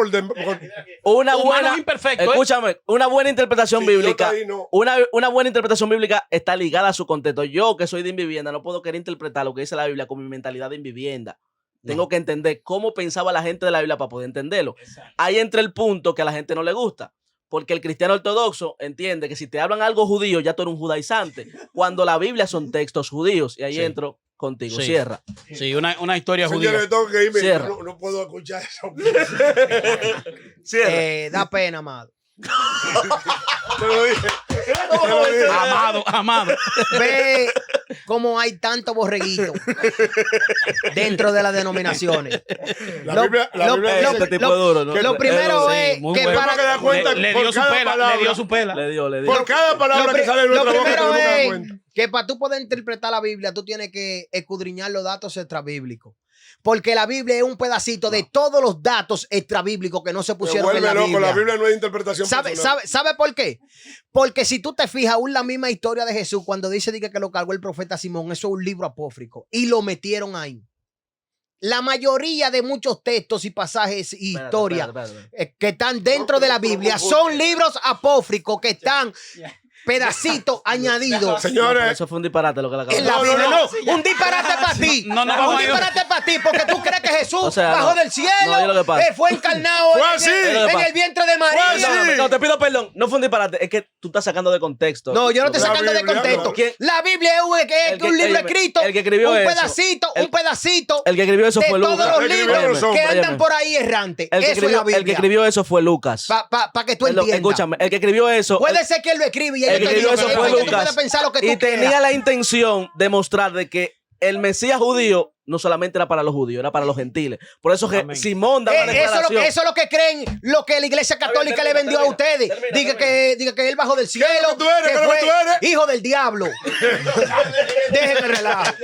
Una Humano buena, es imperfecto, ¿eh? escúchame, una buena interpretación Sí, bíblica. yo ahí no. Una buena interpretación bíblica está ligada a su contexto. Yo, que soy de invivienda, no puedo querer interpretar lo que dice la Biblia con mi mentalidad de invivienda. Tengo que entender cómo pensaba la gente de la Biblia para poder entenderlo. Exacto. Ahí entra el punto que a la gente no le gusta. Porque el cristiano ortodoxo entiende que si te hablan algo judío, ya tú eres un judaizante. Cuando la Biblia son textos judíos. Y ahí Sí. entro contigo. Sí. Cierra. Sí, una historia Señores, judía. tengo que irme. Cierra. No puedo escuchar eso. Cierra. Da pena, amado. Te lo dije. Te lo dije. Amado. Ve cómo hay tanto borreguito dentro de las denominaciones. La Biblia dice Este tipo es duro, ¿no? Lo primero Sí, es muy que bueno. Tenemos que dar cuenta Le por dio su cada pela, palabra. le dio su pela. Le dio. Por cada palabra que sale de lo nuestra boca primero tenemos que dar es cuenta. que para tú poder interpretar la Biblia, tú tienes que escudriñar los datos extrabíblicos. Porque la Biblia es un pedacito de todos los datos extrabíblicos que no se Me pusieron en vuelve la loco, Biblia. la Biblia no es interpretación personal. ¿Sabe por qué? Porque si tú te fijas, aún la misma historia de Jesús, cuando dice que lo cargó el profeta Simón, eso es un libro apócrifo. Y lo metieron ahí. La mayoría de muchos textos y pasajes y historias que están dentro de la Biblia son libros apócrifos que están pedacitos añadidos. Señores, Eso fue un disparate lo que le acabo de En la decir. Biblia, no, un disparate para ti. No, no, un vamos a ir. disparate para ti, porque tú crees que Jesús O sea, bajó no. del cielo, No, oye lo que pasa. fue encarnado Fue en, así. en Oye lo que pasa. el vientre de María. Fue así. No, te pido perdón. No fue un disparate. Es que tú estás sacando de contexto. No, yo no estoy La sacando de Biblia, contexto. no. ¿Quién? La Biblia es un libro óyeme, escrito, el que escribió un eso, pedacito, el- un pedacito El que escribió eso de fue todos Lucas. los El que escribió libros los hombres. que andan Óyeme. por ahí errantes. El que Eso es la Biblia. escribió eso fue Lucas. Para que tú Perdón, entiendas. escúchame, el que escribió eso. Puede ser que él lo escribe y el que escribió eso fue tú Lucas. puedes pensar lo que tú Y tenía quieras. la intención de mostrar de que el Mesías judío no solamente era para los judíos, era para los gentiles. Por eso que Amén. Simón da una declaración. Eso es lo que creen, lo que la iglesia católica termina, le vendió a termina, ustedes. termina, Diga que él bajó del cielo. ¿Qué es lo que tú eres? que ¿Qué es lo que fue tú eres? hijo del diablo. Déjenme relajar.